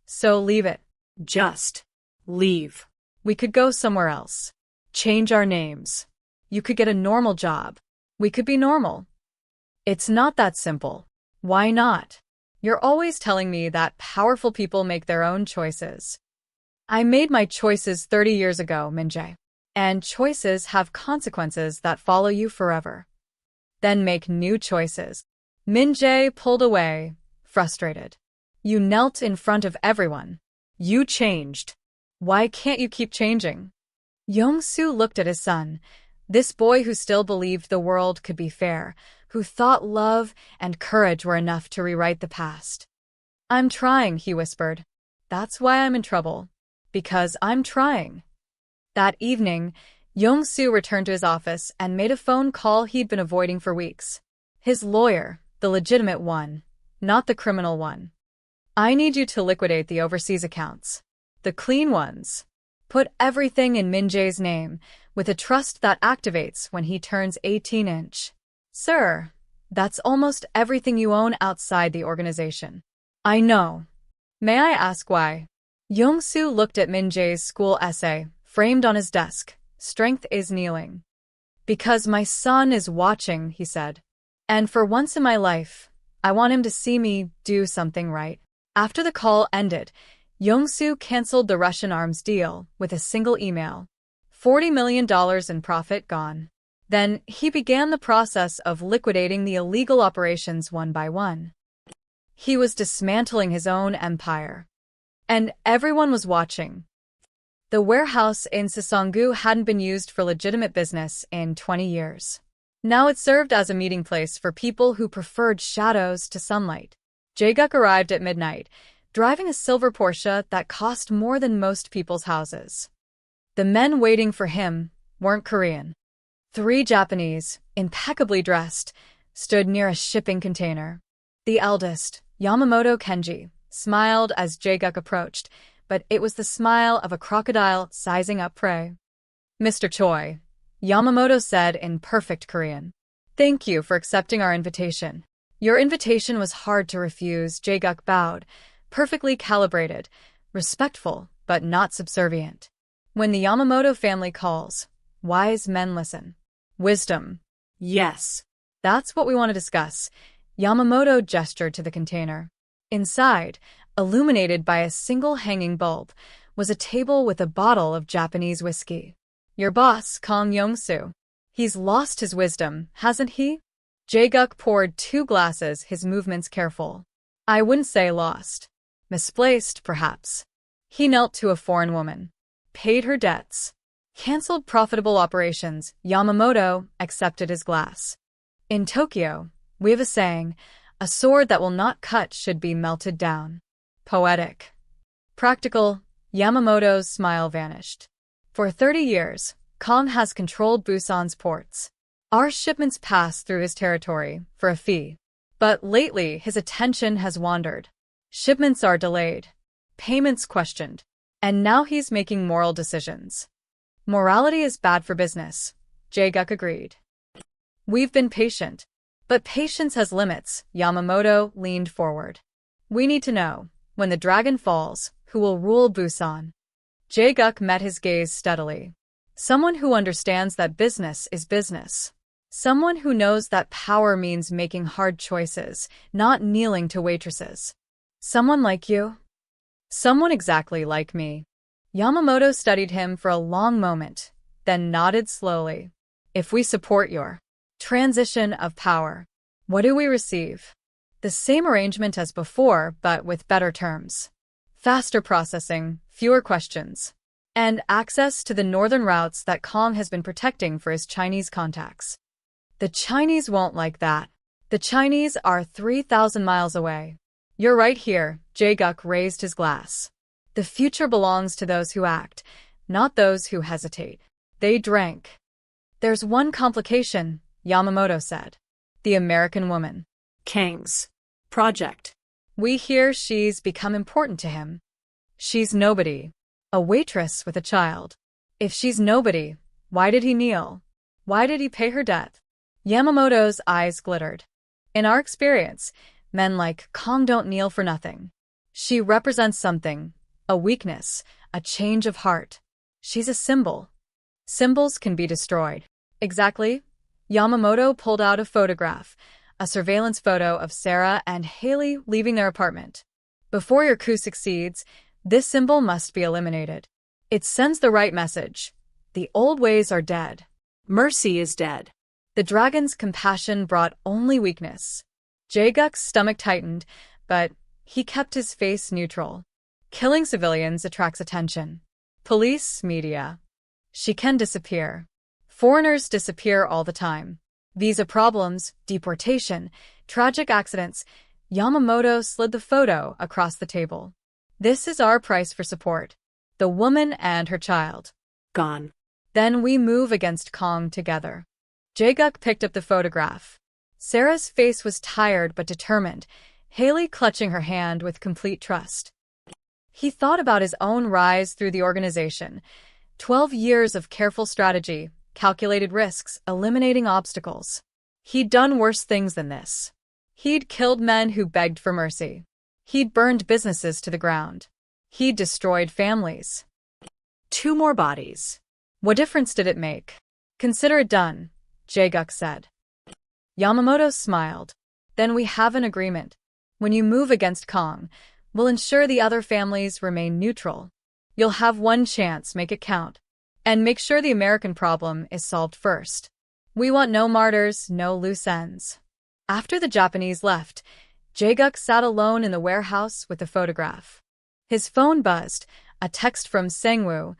So leave it. Just leave. We could go somewhere else. Change our names. You could get a normal job. We could be normal. It's not that simple. Why not? You're always telling me that powerful people make their own choices. I made my choices 30 years ago, Min-jae. And choices have consequences that follow you forever. Then make new choices. Min-jae pulled away, frustrated. You knelt in front of everyone. You changed. Why can't you keep changing? Yong-soo looked at his son, this boy who still believed the world could be fair, who thought love and courage were enough to rewrite the past. I'm trying, he whispered. That's why I'm in trouble. Because I'm trying. That evening, Yong-soo returned to his office and made a phone call he'd been avoiding for weeks. His lawyer, the legitimate one, not the criminal one. I need you to liquidate the overseas accounts. The clean ones. Put everything in Min-jae's name, with a trust that activates when he turns 18-inch. Sir, that's almost everything you own outside the organization. I know. May I ask why? Yong-soo looked at Min-jae's school essay, framed on his desk. Strength is kneeling. Because my son is watching, he said. And for once in my life, I want him to see me do something right. After the call ended, Yong-soo canceled the Russian arms deal with a single email. $40 million in profit gone. Then he began the process of liquidating the illegal operations one by one. He was dismantling his own empire. And everyone was watching. The warehouse in Sisanggu hadn't been used for legitimate business in 20 years. Now it served as a meeting place for people who preferred shadows to sunlight. Jae-guk arrived at midnight, driving a silver Porsche that cost more than most people's houses. The men waiting for him weren't Korean. 3 Japanese, impeccably dressed, stood near a shipping container. The eldest, Yamamoto Kenji, smiled as Jae-guk approached, but it was the smile of a crocodile sizing up prey. Mr. Choi, Yamamoto said in perfect Korean. Thank you for accepting our invitation. Your invitation was hard to refuse, Jae-guk bowed, perfectly calibrated, respectful, but not subservient. When the Yamamoto family calls, wise men listen. Wisdom. Yes. That's what we want to discuss. Yamamoto gestured to the container. Inside, illuminated by a single hanging bulb, was a table with a bottle of Japanese whiskey. Your boss, Kang Yong-soo. He's lost his wisdom, hasn't he? Jae-guk poured 2 glasses, his movements careful. I wouldn't say lost. Misplaced, perhaps. He knelt to a foreign woman. Paid her debts. Cancelled profitable operations. Yamamoto accepted his glass. In Tokyo, we have a saying, a sword that will not cut should be melted down. Poetic. Practical. Yamamoto's smile vanished. For 30 years, Kang has controlled Busan's ports. Our shipments pass through his territory for a fee. But lately, his attention has wandered. Shipments are delayed. Payments questioned. And now he's making moral decisions. Morality is bad for business, Jae-guk agreed. We've been patient. But patience has limits, Yamamoto leaned forward. We need to know, when the dragon falls, who will rule Busan. Jae-guk met his gaze steadily. Someone who understands that business is business. Someone who knows that power means making hard choices, not kneeling to waitresses. Someone like you? Someone exactly like me. Yamamoto studied him for a long moment, then nodded slowly. If we support your transition of power, what do we receive? The same arrangement as before, but with better terms. Faster processing, fewer questions, and access to the northern routes that Kang has been protecting for his Chinese contacts. The Chinese won't like that. The Chinese are 3,000 miles away. You're right here, Jae-guk raised his glass. The future belongs to those who act, not those who hesitate. They drank. There's one complication, Yamamoto said. The American woman. Kang's project. We hear she's become important to him. She's nobody. A waitress with a child. If she's nobody, why did he kneel? Why did he pay her debt? Yamamoto's eyes glittered. In our experience, men like Kang don't kneel for nothing. She represents something, a weakness, a change of heart. She's a symbol. Symbols can be destroyed. Exactly. Yamamoto pulled out a photograph, a surveillance photo of Sarah and Haley leaving their apartment. Before your coup succeeds, this symbol must be eliminated. It sends the right message. The old ways are dead. Mercy is dead. The dragon's compassion brought only weakness. Jae-guk's stomach tightened, but he kept his face neutral. Killing civilians attracts attention. Police, media. She can disappear. Foreigners disappear all the time. Visa problems, deportation, tragic accidents. Yamamoto slid the photo across the table. This is our price for support. the woman and her child. Gone. Then we move against Kong together. Jae-guk picked up the photograph. Sarah's face was tired but determined, Haley clutching her hand with complete trust. He thought about his own rise through the organization. 12 years of careful strategy, calculated risks, eliminating obstacles. He'd done worse things than this. He'd killed men who begged for mercy. He'd burned businesses to the ground. He'd destroyed families. 2 more bodies. What difference did it make? Consider it done, Jae-guk said. Yamamoto smiled. Then we have an agreement. When you move against Kong, we'll ensure the other families remain neutral. You'll have one chance, make it count. And make sure the American problem is solved first. We want no martyrs, no loose ends. After the Japanese left, Jae-guk sat alone in the warehouse with the photograph. His phone buzzed, a text from Sangwoo.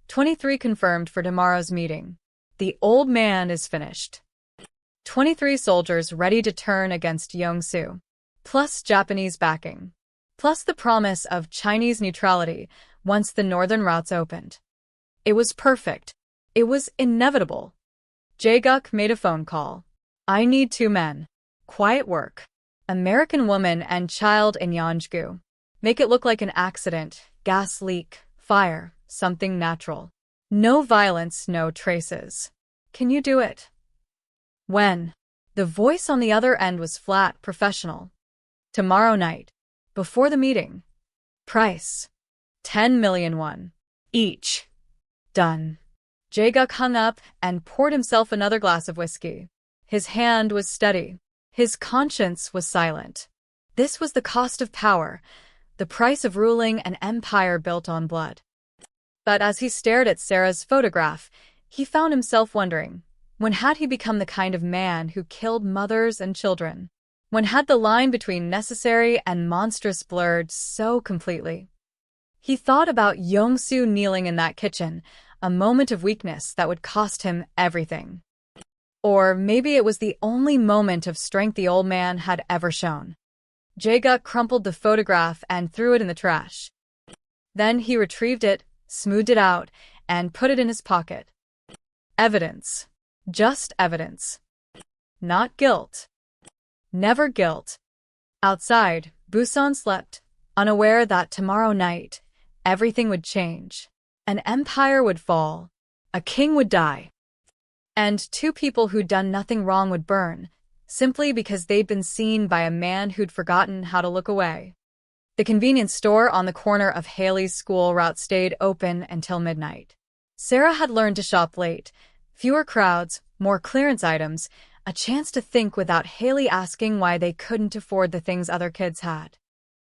23 confirmed for tomorrow's meeting. The old man is finished. 23 soldiers ready to turn against Yongsu. Plus Japanese backing. Plus the promise of Chinese neutrality once the northern routes opened. It was perfect. It was inevitable. Jae-guk made a phone call. I need 2 men. Quiet work. American woman and child in Yeonju. Make it look like an accident, gas leak, fire, something natural. No violence, no traces. Can you do it? When? The voice on the other end was flat, professional. Tomorrow night. Before the meeting. Price. 10 million won. Each. Done. Jae-guk hung up and poured himself another glass of whiskey. His hand was steady. His conscience was silent. This was the cost of power, the price of ruling an empire built on blood. But as he stared at Sarah's photograph, he found himself wondering, when had he become the kind of man who killed mothers and children? When had the line between necessary and monstrous blurred so completely? He thought about Yongsu kneeling in that kitchen, a moment of weakness that would cost him everything. Or maybe it was the only moment of strength the old man had ever shown. Jae-guk crumpled the photograph and threw it in the trash. Then he retrieved it, smoothed it out, and put it in his pocket. Evidence. Just evidence. Not guilt. Never guilt. Outside, Busan slept, unaware that tomorrow night, everything would change. An empire would fall. A king would die. And 2 people who'd done nothing wrong would burn, simply because they'd been seen by a man who'd forgotten how to look away. The convenience store on the corner of Haley's school route stayed open until midnight. Sarah had learned to shop late. Fewer crowds, more clearance items, a chance to think without Haley asking why they couldn't afford the things other kids had.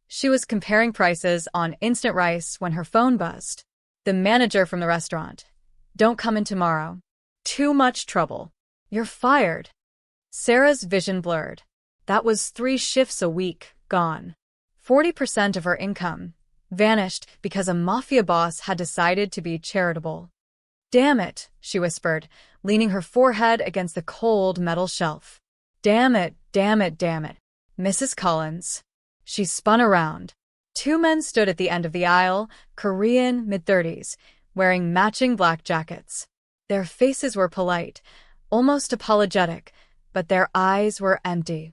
She was comparing prices on instant rice when her phone buzzed. The manager from the restaurant. Don't come in tomorrow. Too much trouble. You're fired. Sarah's vision blurred. That was 3 shifts a week, gone. 40% of her income vanished because a mafia boss had decided to be charitable. Damn it, she whispered, leaning her forehead against the cold metal shelf. Damn it, damn it, damn it. Mrs. Collins. She spun around. 2 men stood at the end of the aisle, Korean, mid-30s, wearing matching black jackets. Their faces were polite, almost apologetic, but their eyes were empty.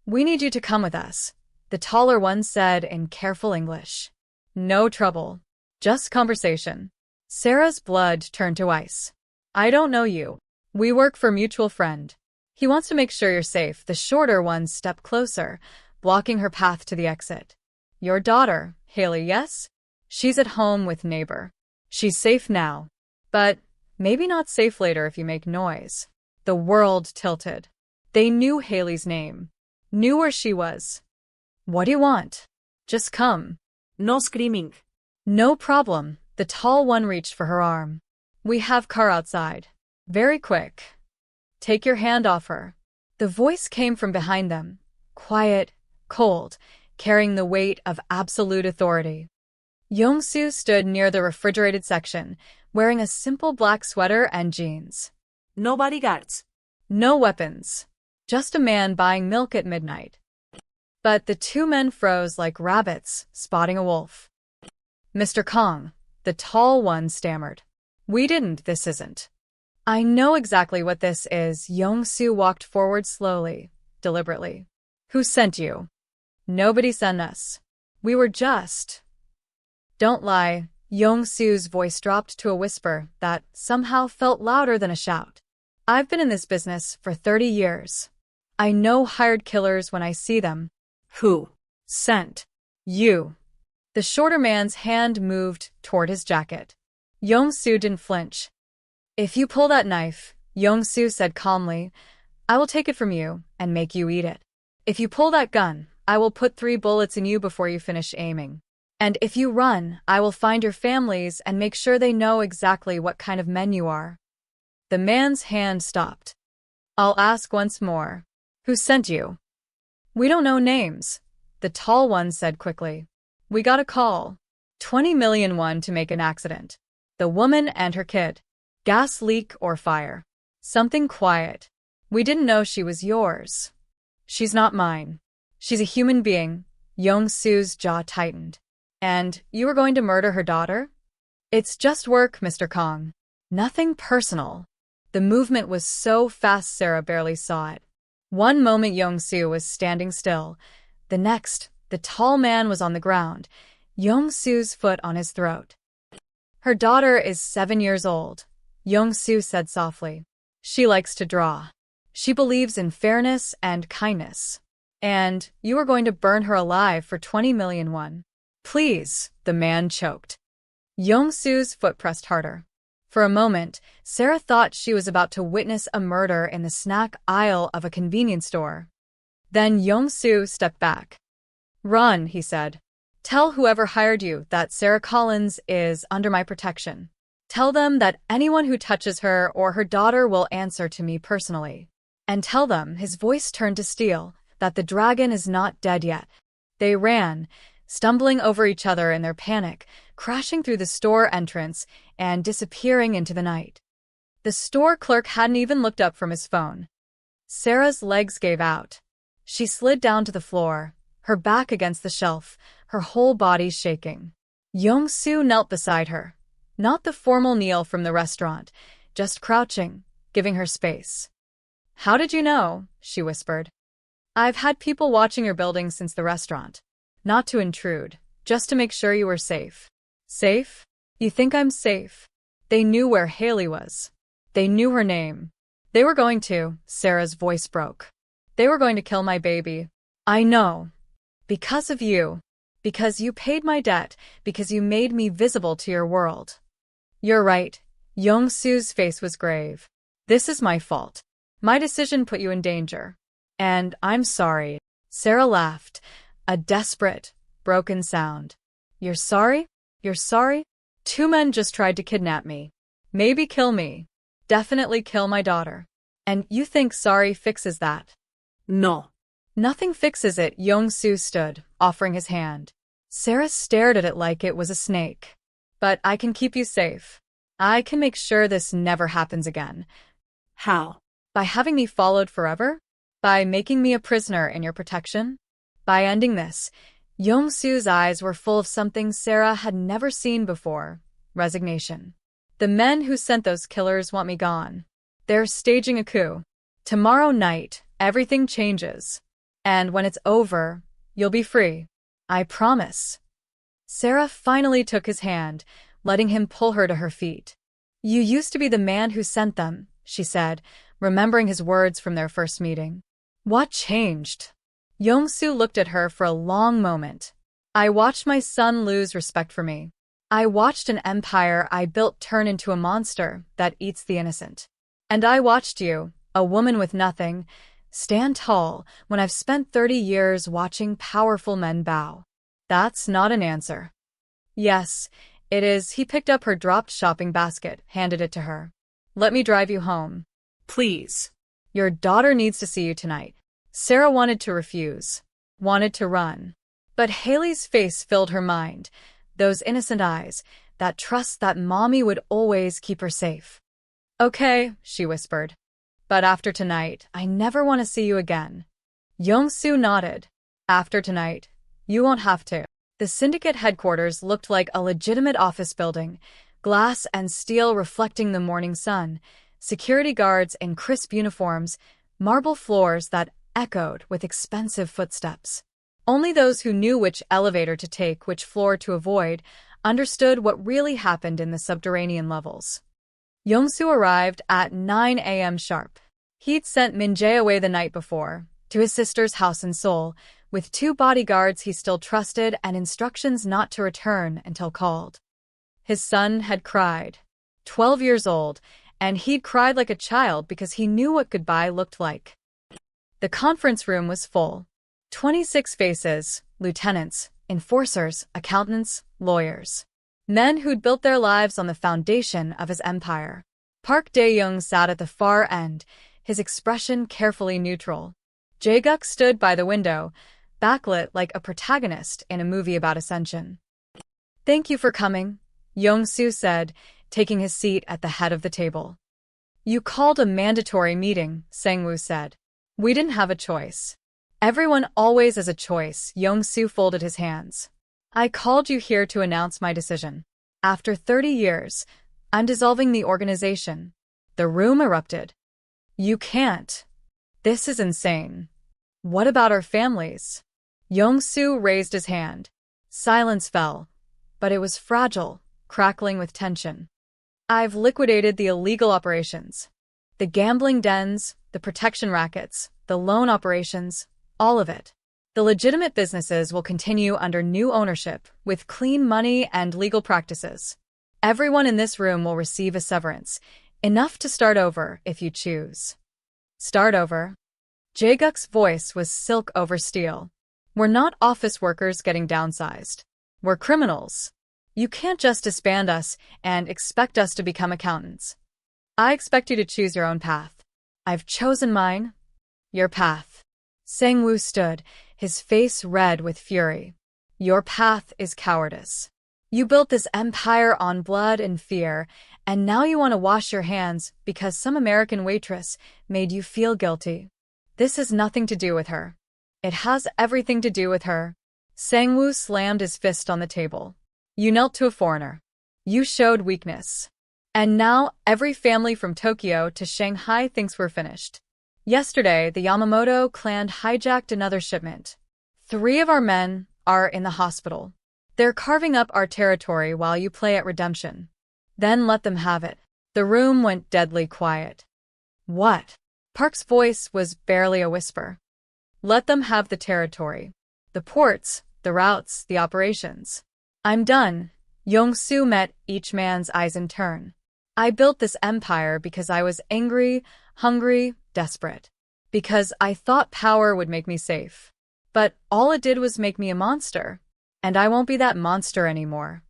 We need you to come with us, the taller one said in careful English. No trouble. Just conversation. Sarah's blood turned to ice. I don't know you. We work for a mutual friend. He wants to make sure you're safe. The shorter one stepped closer, blocking her path to the exit. Your daughter, Haley, yes? She's at home with neighbor. She's safe now. But maybe not safe later if you make noise. The world tilted. They knew Haley's name. Knew where she was. What do you want? Just come. No screaming. No problem. The tall one reached for her arm. We have car outside. Very quick. Take your hand off her. The voice came from behind them. Quiet, cold, carrying the weight of absolute authority. Yongsu stood near the refrigerated section, wearing a simple black sweater and jeans. No bodyguards. No weapons. Just a man buying milk at midnight. But the 2 men froze like rabbits spotting a wolf. Mr. Kong, The tall one stammered. We didn't, this isn't. I know exactly what this is. Young-soo walked forward slowly, deliberately. Who sent you? Nobody sent us. We were just… Don't lie. Young-soo's voice dropped to a whisper that somehow felt louder than a shout. I've been in this business for 30 years. I know hired killers when I see them. Who sent you? The shorter man's hand moved toward his jacket. Young-soo didn't flinch. If you pull that knife, Young-soo said calmly, I will take it from you and make you eat it. If you pull that gun, I will put 3 bullets in you before you finish aiming. And if you run, I will find your families and make sure they know exactly what kind of men you are. The man's hand stopped. I'll ask once more. Who sent you? We don't know names, the tall one said quickly. We got a call. 20 million won to make an accident. The woman and her kid. Gas leak or fire. Something quiet. We didn't know she was yours. She's not mine. She's a human being. Young-soo's jaw tightened. And you were going to murder her daughter? It's just work, Mr. Kong. Nothing personal. The movement was so fast Sarah barely saw it. One moment Young-soo was standing still. The next, the tall man was on the ground, Young-soo's foot on his throat. Her daughter is 7 years old, Young-soo said softly. She likes to draw. She believes in fairness and kindness. And you are going to burn her alive for 20 million won. Please, the man choked. Young-soo's foot pressed harder. For a moment, Sarah thought she was about to witness a murder in the snack aisle of a convenience store. Then Young-soo stepped back. Run, he said. Tell whoever hired you that Sarah Collins is under my protection. Tell them that anyone who touches her or her daughter will answer to me personally. And tell them, his voice turned to steel, that the dragon is not dead yet. They ran, stumbling over each other in their panic, crashing through the store entrance and disappearing into the night. The store clerk hadn't even looked up from his phone. Sarah's legs gave out. She slid down to the floor, her back against the shelf, her whole body shaking. Young-soo knelt beside her. Not the formal kneel from the restaurant, just crouching, giving her space. How did you know? She whispered. I've had people watching your building since the restaurant. Not to intrude, just to make sure you were safe. Safe? You think I'm safe? They knew where Haley was. They knew her name. They were going to, Sarah's voice broke. They were going to kill my baby. I know. Because of you. Because you paid my debt, because you made me visible to your world. You're right. Young-soo's face was grave. This is my fault. My decision put you in danger. And I'm sorry. Sarah laughed, a desperate, broken sound. You're sorry? You're sorry? 2 men just tried to kidnap me. Maybe kill me. Definitely kill my daughter. And you think sorry fixes that? No. Nothing fixes it. Young-soo stood, offering his hand. Sarah stared at it like it was a snake. But I can keep you safe. I can make sure this never happens again. How? By having me followed forever? By making me a prisoner in your protection? By ending this. Young-soo's eyes were full of something Sarah had never seen before. Resignation. The men who sent those killers want me gone. They're staging a coup. Tomorrow night, everything changes. And when it's over, you'll be free. I promise. Sarah finally took his hand, letting him pull her to her feet. You used to be the man who sent them, she said, remembering his words from their first meeting. What changed? Young-soo looked at her for a long moment. I watched my son lose respect for me. I watched an empire I built turn into a monster that eats the innocent. And I watched you, a woman with nothing, stand tall when I've spent 30 years watching powerful men bow. That's not an answer. Yes, it is. He picked up her dropped shopping basket, handed it to her. Let me drive you home. Please. Your daughter needs to see you tonight. Sarah wanted to refuse, wanted to run. But Haley's face filled her mind, those innocent eyes, that trust that mommy would always keep her safe. Okay, she whispered. But after tonight, I never want to see you again. Young-soo nodded. After tonight, you won't have to. The syndicate headquarters looked like a legitimate office building, glass and steel reflecting the morning sun, security guards in crisp uniforms, marble floors that echoed with expensive footsteps. Only those who knew which elevator to take, which floor to avoid, understood what really happened in the subterranean levels. Yongsu arrived at 9 a.m. sharp. He'd sent Min-jae away the night before, to his sister's house in Seoul, with 2 bodyguards he still trusted and instructions not to return until called. His son had cried. 12 years old, and he'd cried like a child because he knew what goodbye looked like. The conference room was full. 26 faces, lieutenants, enforcers, accountants, lawyers. Men who'd built their lives on the foundation of his empire. Park Dae-young sat at the far end, his expression carefully neutral. Jae-guk stood by the window, backlit like a protagonist in a movie about ascension. "Thank you for coming," Yong-soo said, taking his seat at the head of the table. "You called a mandatory meeting," Sang-woo said. "We didn't have a choice." "Everyone always has a choice," Yong-soo folded his hands. "I called you here to announce my decision. After 30 years, I'm dissolving the organization." The room erupted. "You can't. This is insane. What about our families?" Yong-soo raised his hand. Silence fell, but it was fragile, crackling with tension. "I've liquidated the illegal operations. The gambling dens, the protection rackets, the loan operations, all of it. The legitimate businesses will continue under new ownership, with clean money and legal practices. Everyone in this room will receive a severance, enough to start over if you choose." "Start over?" Jae-guk's voice was silk over steel. "We're not office workers getting downsized. We're criminals. You can't just disband us and expect us to become accountants. I expect you to choose your own path." "I've chosen mine." "Your path." Sang-woo stood, his face red with fury. "Your path is cowardice. You built this empire on blood and fear, and now you want to wash your hands because some American waitress made you feel guilty. This has nothing to do with her. It has everything to do with her." Sang-woo slammed his fist on the table. "You knelt to a foreigner. You showed weakness. And now every family from Tokyo to Shanghai thinks we're finished. Yesterday, the Yamamoto clan hijacked another shipment. 3 of our men are in the hospital. They're carving up our territory while you play at redemption. Then let them have it." The room went deadly quiet. "What?" Park's voice was barely a whisper. "Let them have the territory. The ports, the routes, the operations. I'm done." Yong-soo met each man's eyes in turn. "I built this empire because I was angry, hungry, desperate. Because I thought power would make me safe. But all it did was make me a monster. And I won't be that monster anymore."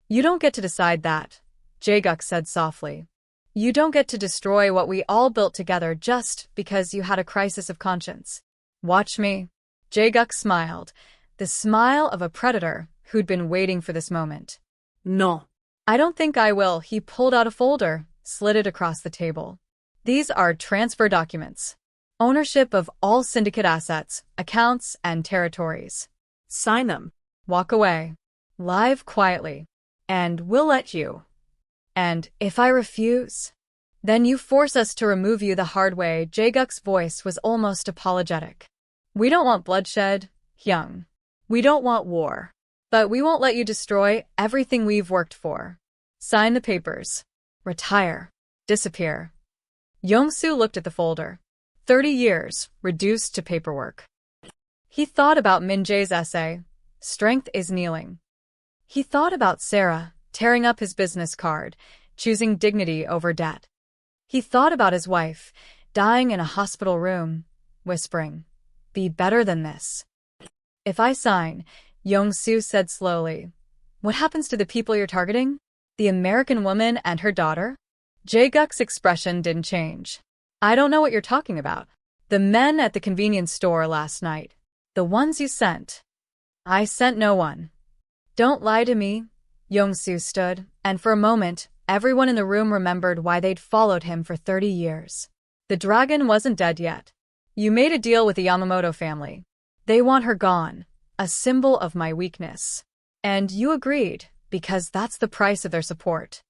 "You don't get to decide that," Jae-guk said softly. "You don't get to destroy what we all built together just because you had a crisis of conscience. Watch me." Jae-guk smiled, the smile of a predator who'd been waiting for this moment. No. "I don't think I will." He pulled out a folder, slid it across the table. "These are transfer documents. Ownership of all syndicate assets, accounts, and territories. Sign them." Walk away. Live quietly. And we'll let you. And if I refuse, then you force us to remove you the hard way." Jae-guk's voice was almost apologetic. "We don't want bloodshed, Hyung. We don't want war. But we won't let you destroy everything we've worked for. Sign the papers. Retire. Disappear." Yong-soo looked at the folder. 30 years, reduced to paperwork. He thought about Min-jae's essay, "Strength is Kneeling." He thought about Sarah, tearing up his business card, choosing dignity over debt. He thought about his wife, dying in a hospital room, whispering, "Be better than this." "If I sign," Yong-soo said slowly, "what happens to the people you're targeting? The American woman and her daughter?" Jae-guk's expression didn't change. "I don't know what you're talking about. The men at the convenience store last night. The ones you sent." "I sent no one." "Don't lie to me." Yong-soo stood, and for a moment, everyone in the room remembered why they'd followed him for 30 years. The dragon wasn't dead yet. You made a deal with the Yamamoto family. They want her gone. a symbol of my weakness. And you agreed, because that's the price of their support.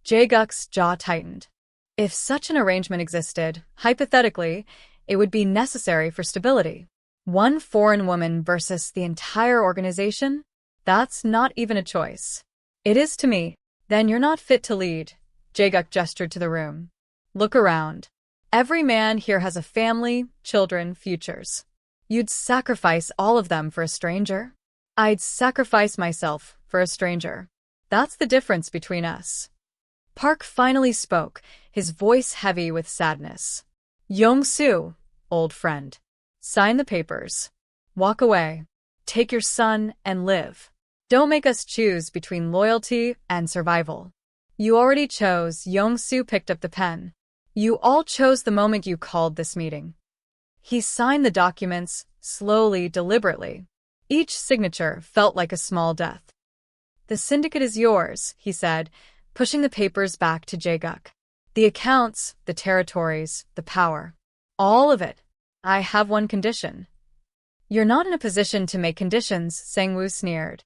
Jae-guk's jaw tightened. If such an arrangement existed, hypothetically, it would be necessary for stability. One foreign woman versus the entire organization? That's not even a choice. It is to me. Then you're not fit to lead. Jae-guk gestured to the room. Look around. Every man here has a family, children, futures. You'd sacrifice all of them for a stranger? I'd sacrifice myself for a stranger. That's the difference between us. Park finally spoke, his voice heavy with sadness. Yong-soo, old friend. Sign the papers. Walk away. Take your son and live. Don't make us choose between loyalty and survival. You already chose. Yong-soo picked up the pen. You all chose the moment you called this meeting. He signed the documents, slowly, deliberately. Each signature felt like a small death. The syndicate is yours, he said, pushing the papers back to Jae-guk. The accounts, the territories, the power. All of it. I have one condition. You're not in a position to make conditions, Sang-woo sneered.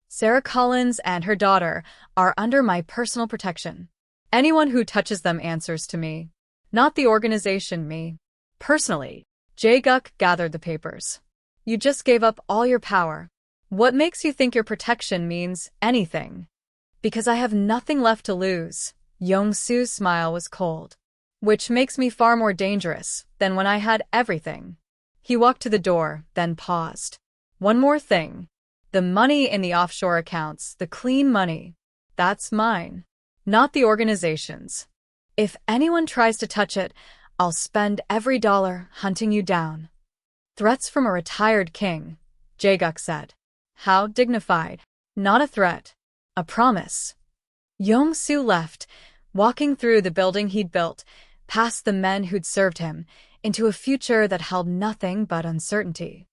Sarah Collins and her daughter are under my personal protection. Anyone who touches them answers to me. Not the organization, me. Personally. Jae-guk gathered the papers. You just gave up all your power. What makes you think your protection means anything? Because I have nothing left to lose. Yong-soo's smile was cold. Which makes me far more dangerous than when I had everything. He walked to the door, then paused. One more thing. The money in the offshore accounts, the clean money. That's mine. Not the organization's. If anyone tries to touch it, I'll spend every dollar hunting you down. Threats from a retired king, Jae-guk said. How dignified. Not a threat. A promise. Yong-soo left, walking through the building he'd built, past the men who'd served him, into a future that held nothing but uncertainty.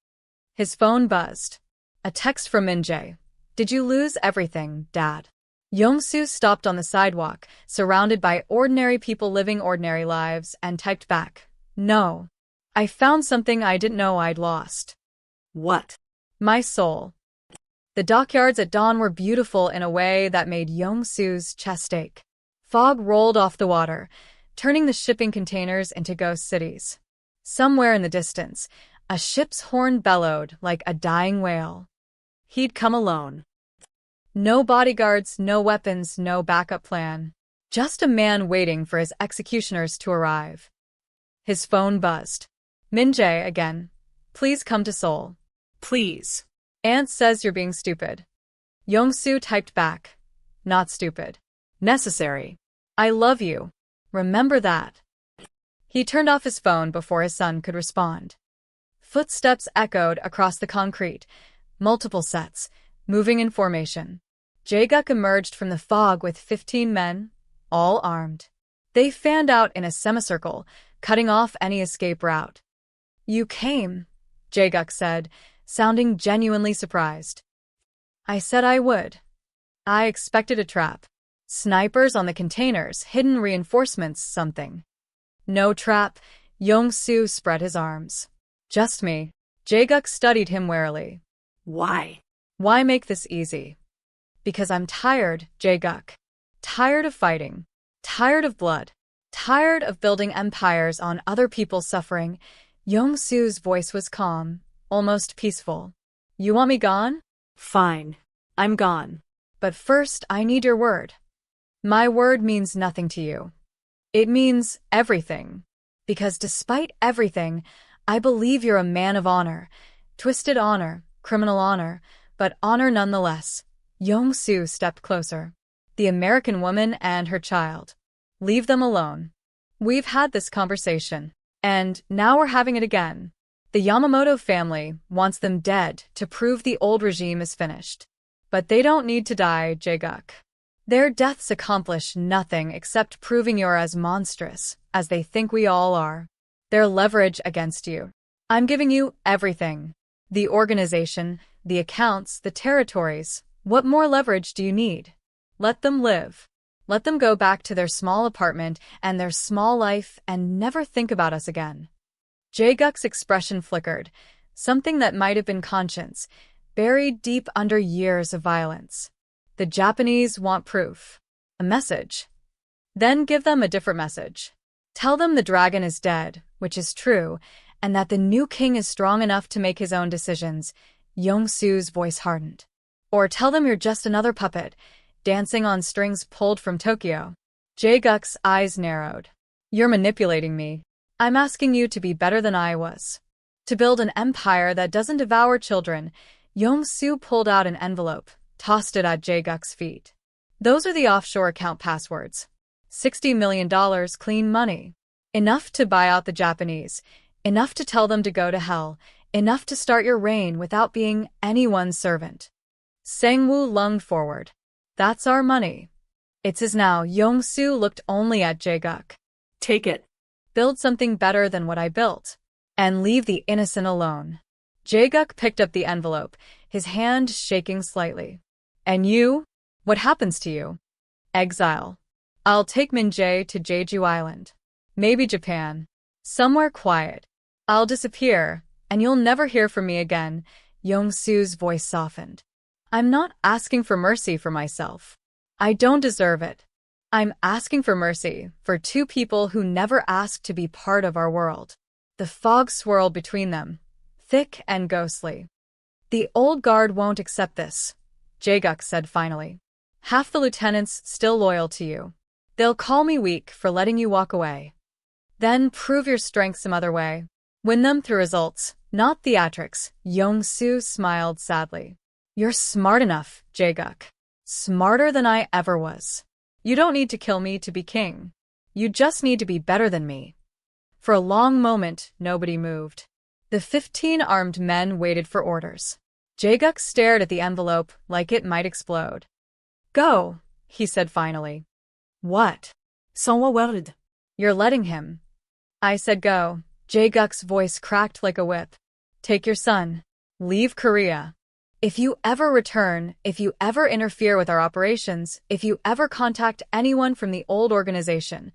His phone buzzed. A text from Min-jae. Did you lose everything, Dad? Yong-soo stopped on the sidewalk, surrounded by ordinary people living ordinary lives, and typed back. No. I found something I didn't know I'd lost. What? My soul. The dockyards at dawn were beautiful in a way that made Yong-soo's chest ache. Fog rolled off the water, turning the shipping containers into ghost cities. Somewhere in the distance, a ship's horn bellowed like a dying whale. He'd come alone. No bodyguards, no weapons, no backup plan. Just a man waiting for his executioners to arrive. His phone buzzed. Min-jae again. Please come to Seoul. Please. Aunt says you're being stupid. Yong-soo typed back. Not stupid. Necessary. I love you. Remember that. He turned off his phone before his son could respond. Footsteps echoed across the concrete. Multiple sets, moving in formation. Jae-guk emerged from the fog with 15 men, all armed. They fanned out in a semicircle, cutting off any escape route. You came, Jae-guk said, sounding genuinely surprised. I said I would. I expected a trap. Snipers on the containers, hidden reinforcements, something. No trap, Yong-soo spread his arms. Just me. Jae-guk studied him warily. Why? Why make this easy? Because I'm tired, Jae-guk. Tired of fighting. Tired of blood. Tired of building empires on other people's suffering. Yong-soo's voice was calm, almost peaceful. You want me gone? Fine. I'm gone. But first, I need your word. My word means nothing to you. It means everything. Because despite everything, I believe you're a man of honor. Twisted honor, criminal honor, but honor nonetheless. Yong-soo stepped closer. The American woman and her child. Leave them alone. We've had this conversation. And now we're having it again. The Yamamoto family wants them dead to prove the old regime is finished. But they don't need to die, Jae-guk. Their deaths accomplish nothing except proving you're as monstrous as they think we all are. Their leverage against you. I'm giving you everything. The organization, the accounts, the territories. What more leverage do you need? Let them live. Let them go back to their small apartment and their small life and never think about us again. Jae-guk's expression flickered, something that might have been conscience, buried deep under years of violence. The Japanese want proof. A message. Then give them a different message. Tell them the dragon is dead, which is true, and that the new king is strong enough to make his own decisions. Yong-soo's voice hardened. Or tell them you're just another puppet, dancing on strings pulled from Tokyo. Jae-guk's eyes narrowed. You're manipulating me. I'm asking you to be better than I was. To build an empire that doesn't devour children. Yong-soo pulled out an envelope, tossed it at Jae-guk's feet. Those are the offshore account passwords. $60 million clean money. Enough to buy out the Japanese. Enough to tell them to go to hell. Enough to start your reign without being anyone's servant. Sang-woo lunged forward. That's our money. It's his now. Yong-soo looked only at Jae-guk. Take it. Build something better than what I built. And leave the innocent alone. Jae-guk picked up the envelope, his hand shaking slightly. And you? What happens to you? Exile. I'll take Min-jae to Jeju Island. Maybe Japan. Somewhere quiet. I'll disappear, and you'll never hear from me again. Yong-soo's voice softened. I'm not asking for mercy for myself. I don't deserve it. I'm asking for mercy for two people who never asked to be part of our world. The fog swirled between them, thick and ghostly. The old guard won't accept this, Jae-guk said finally. Half the lieutenants still loyal to you. They'll call me weak for letting you walk away. Then prove your strength some other way. Win them through results, not theatrics. Yong-soo smiled sadly. You're smart enough, Jae-guk. Smarter than I ever was. You don't need to kill me to be king. You just need to be better than me. For a long moment, nobody moved. The 15 armed men waited for orders. Jae-guk stared at the envelope like it might explode. Go, he said finally. What? Sonwa word. You're letting him. I said go. Jae-guk's voice cracked like a whip. Take your son. Leave Korea. If you ever return, if you ever interfere with our operations, if you ever contact anyone from the old organization,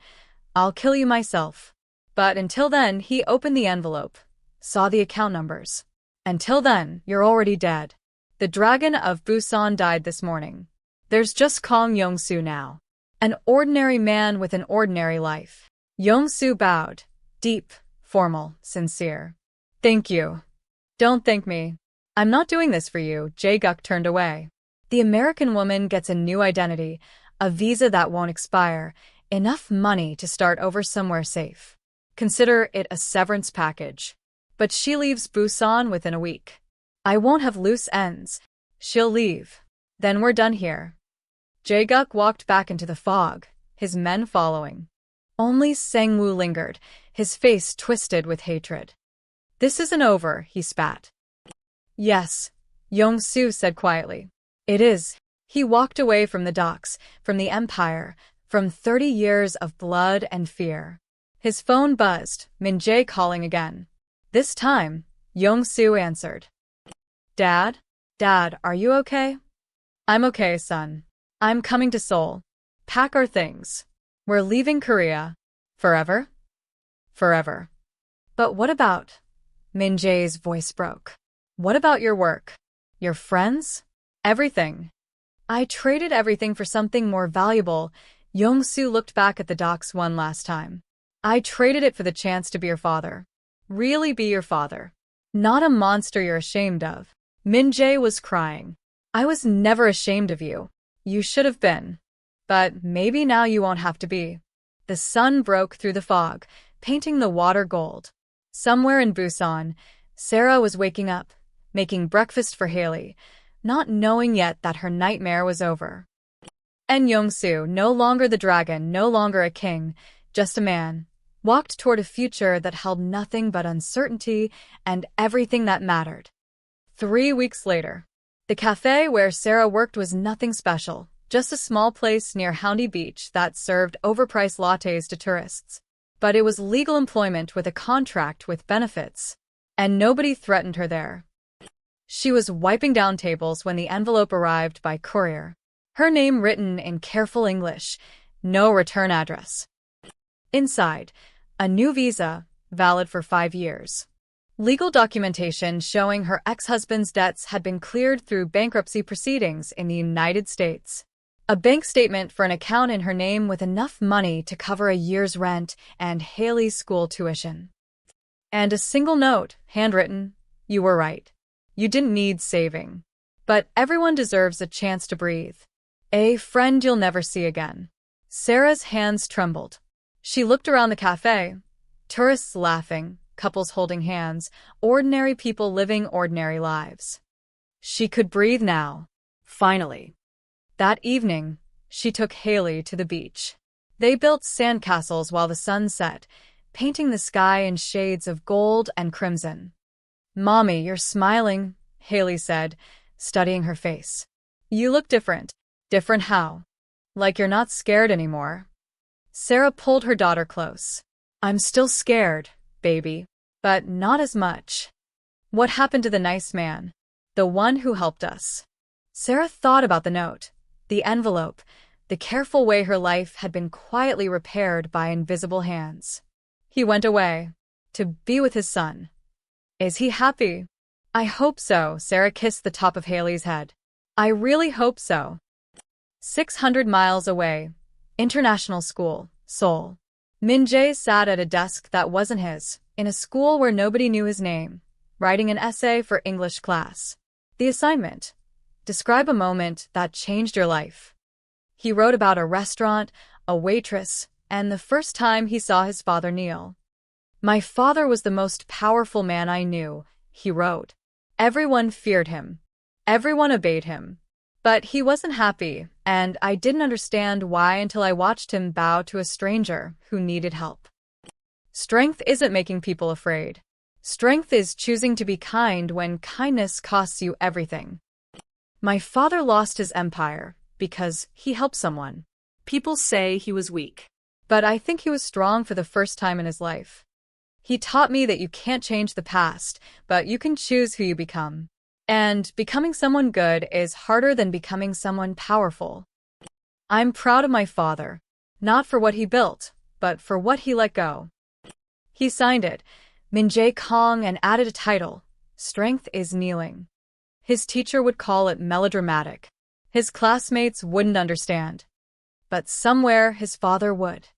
I'll kill you myself. But until then, he opened the envelope, saw the account numbers. Until then, you're already dead. The dragon of Busan died this morning. There's just Kong Yong-soo now. An ordinary man with an ordinary life. Yong-soo bowed, deep, formal, sincere. Thank you. Don't thank me. I'm not doing this for you. Jae-guk turned away. The American woman gets a new identity, a visa that won't expire, enough money to start over somewhere safe. Consider it a severance package. But she leaves Busan within a week. I won't have loose ends. She'll leave. Then we're done here. Jae-guk walked back into the fog, his men following. Only Sang-woo lingered, his face twisted with hatred. This isn't over, he spat. Yes, Yong-soo said quietly. It is. He walked away from the docks, from the empire, from 30 years of blood and fear. His phone buzzed, Min-jae calling again. This time, Yong-soo answered. Dad? Dad, are you okay? I'm okay, son. I'm coming to Seoul. Pack our things. We're leaving Korea. Forever? Forever. But what about? Min-jae's voice broke. What about your work? Your friends? Everything. I traded everything for something more valuable. Yong-soo looked back at the docks one last time. I traded it for the chance to be your father. Really be your father. Not a monster you're ashamed of. Min-jae was crying. I was never ashamed of you. You should have been. But maybe now you won't have to be. The sun broke through the fog, painting the water gold. Somewhere in Busan, Sarah was waking up, making breakfast for Haley, not knowing yet that her nightmare was over. And Yong-soo, no longer the dragon, no longer a king, just a man, walked toward a future that held nothing but uncertainty and everything that mattered. 3 weeks later, the cafe where Sarah worked was nothing special, just a small place near Houndy Beach that served overpriced lattes to tourists. But it was legal employment with a contract with benefits, and nobody threatened her there. She was wiping down tables when the envelope arrived by courier. Her name written in careful English, no return address. Inside, a new visa, valid for 5 years. Legal documentation showing her ex-husband's debts had been cleared through bankruptcy proceedings in the United States. A bank statement for an account in her name with enough money to cover a year's rent and Haley's school tuition. And a single note, handwritten, "You were right. You didn't need saving. But everyone deserves a chance to breathe. A friend you'll never see again." Sarah's hands trembled. She looked around the cafe. Tourists laughing, couples holding hands, ordinary people living ordinary lives. She could breathe now. Finally. That evening, she took Haley to the beach. They built sandcastles while the sun set, painting the sky in shades of gold and crimson. "Mommy, you're smiling," Haley said, studying her face. "You look different." "Different how?" "Like you're not scared anymore." Sarah pulled her daughter close. "I'm still scared, baby, but not as much." "What happened to the nice man? The one who helped us?" Sarah thought about the note, the envelope, the careful way her life had been quietly repaired by invisible hands. "He went away. To be with his son." "Is he happy?" "I hope so." Sarah kissed the top of Haley's head. "I really hope so." 600 miles away. International school, Seoul. Min-jae sat at a desk that wasn't his, in a school where nobody knew his name, writing an essay for English class. The assignment: describe a moment that changed your life. He wrote about a restaurant, a waitress, and the first time he saw his father kneel. "My father was the most powerful man I knew," he wrote. "Everyone feared him. Everyone obeyed him. But he wasn't happy, and I didn't understand why until I watched him bow to a stranger who needed help." Strength isn't making people afraid. Strength is choosing to be kind when kindness costs you everything. "My father lost his empire because he helped someone. People say he was weak. But I think he was strong for the first time in his life. He taught me that you can't change the past, but you can choose who you become. And becoming someone good is harder than becoming someone powerful. I'm proud of my father, not for what he built, but for what he let go." He signed it, Min-jae Kong, and added a title: "Strength is Kneeling." His teacher would call it melodramatic. His classmates wouldn't understand. But somewhere his father would.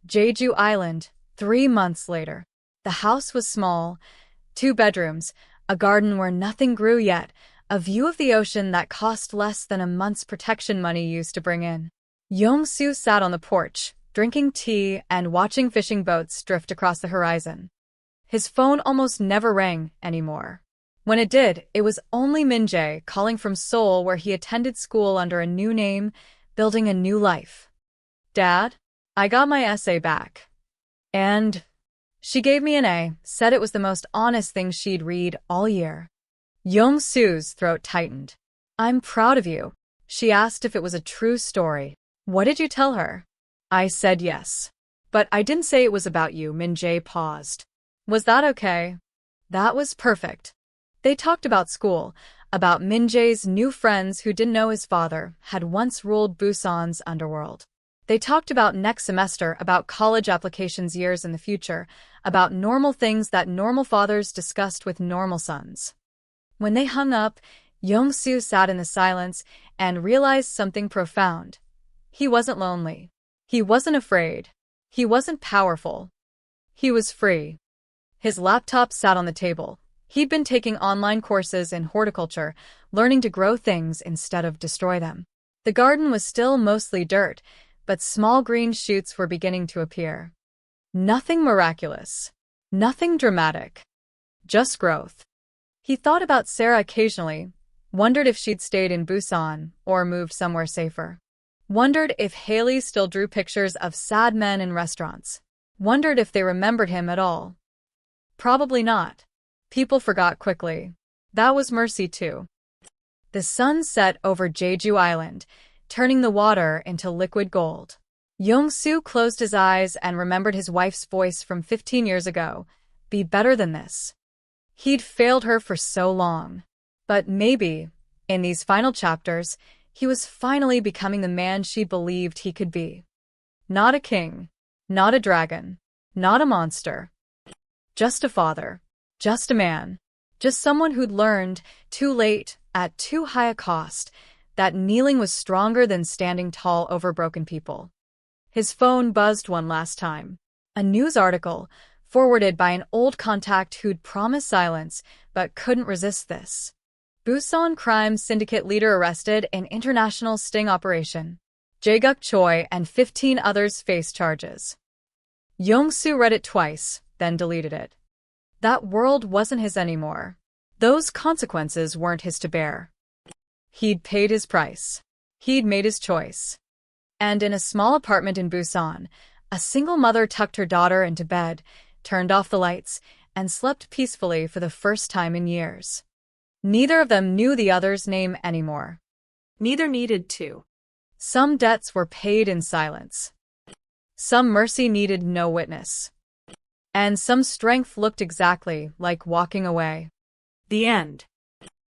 Jeju Island, 3 months later. The house was small, 2 bedrooms, a garden where nothing grew yet, a view of the ocean that cost less than a month's protection money used to bring in. Yong-soo sat on the porch, drinking tea and watching fishing boats drift across the horizon. His phone almost never rang anymore. When it did, it was only Min-jae calling from Seoul, where he attended school under a new name, building a new life. "Dad, I got my essay back. And she gave me an A, said it was the most honest thing she'd read all year." Yong-soo's throat tightened. "I'm proud of you." She asked if it was a true story. "What did you tell her?" "I said yes. But I didn't say it was about you." Min-jae paused. "Was that okay?" "That was perfect." They talked about school, about Min-jae's new friends who didn't know his father had once ruled Busan's underworld. They talked about next semester, about college applications years in the future, about normal things that normal fathers discussed with normal sons. When they hung up, Yong-soo sat in the silence and realized something profound. He wasn't lonely. He wasn't afraid. He wasn't powerful. He was free. His laptop sat on the table. He'd been taking online courses in horticulture, learning to grow things instead of destroy them. The garden was still mostly dirt, but small green shoots were beginning to appear. Nothing miraculous. Nothing dramatic. Just growth. He thought about Sarah occasionally, wondered if she'd stayed in Busan or moved somewhere safer. Wondered if Haley still drew pictures of sad men in restaurants. Wondered if they remembered him at all. Probably not. People forgot quickly. That was Mercy too. The sun set over Jeju Island, turning the water into liquid gold. Yong-soo closed his eyes and remembered his wife's voice from 15 years ago. Be better than this. He'd failed her for so long. But maybe, in these final chapters, he was finally becoming the man she believed he could be. Not a king. Not a dragon. Not a monster. Just a father. Just a man. Just someone who'd learned, too late, at too high a cost, that kneeling was stronger than standing tall over broken people. His phone buzzed one last time. A news article, forwarded by an old contact who'd promised silence but couldn't resist this. Busan crime syndicate leader arrested in international sting operation. Jae-guk Choi and 15 others face charges. Yong-soo read it twice, then deleted it. That world wasn't his anymore. Those consequences weren't his to bear. He'd paid his price. He'd made his choice. And in a small apartment in Busan, a single mother tucked her daughter into bed, turned off the lights, and slept peacefully for the first time in years. Neither of them knew the other's name anymore. Neither needed to. Some debts were paid in silence. Some mercy needed no witness. And some strength looked exactly like walking away. The end.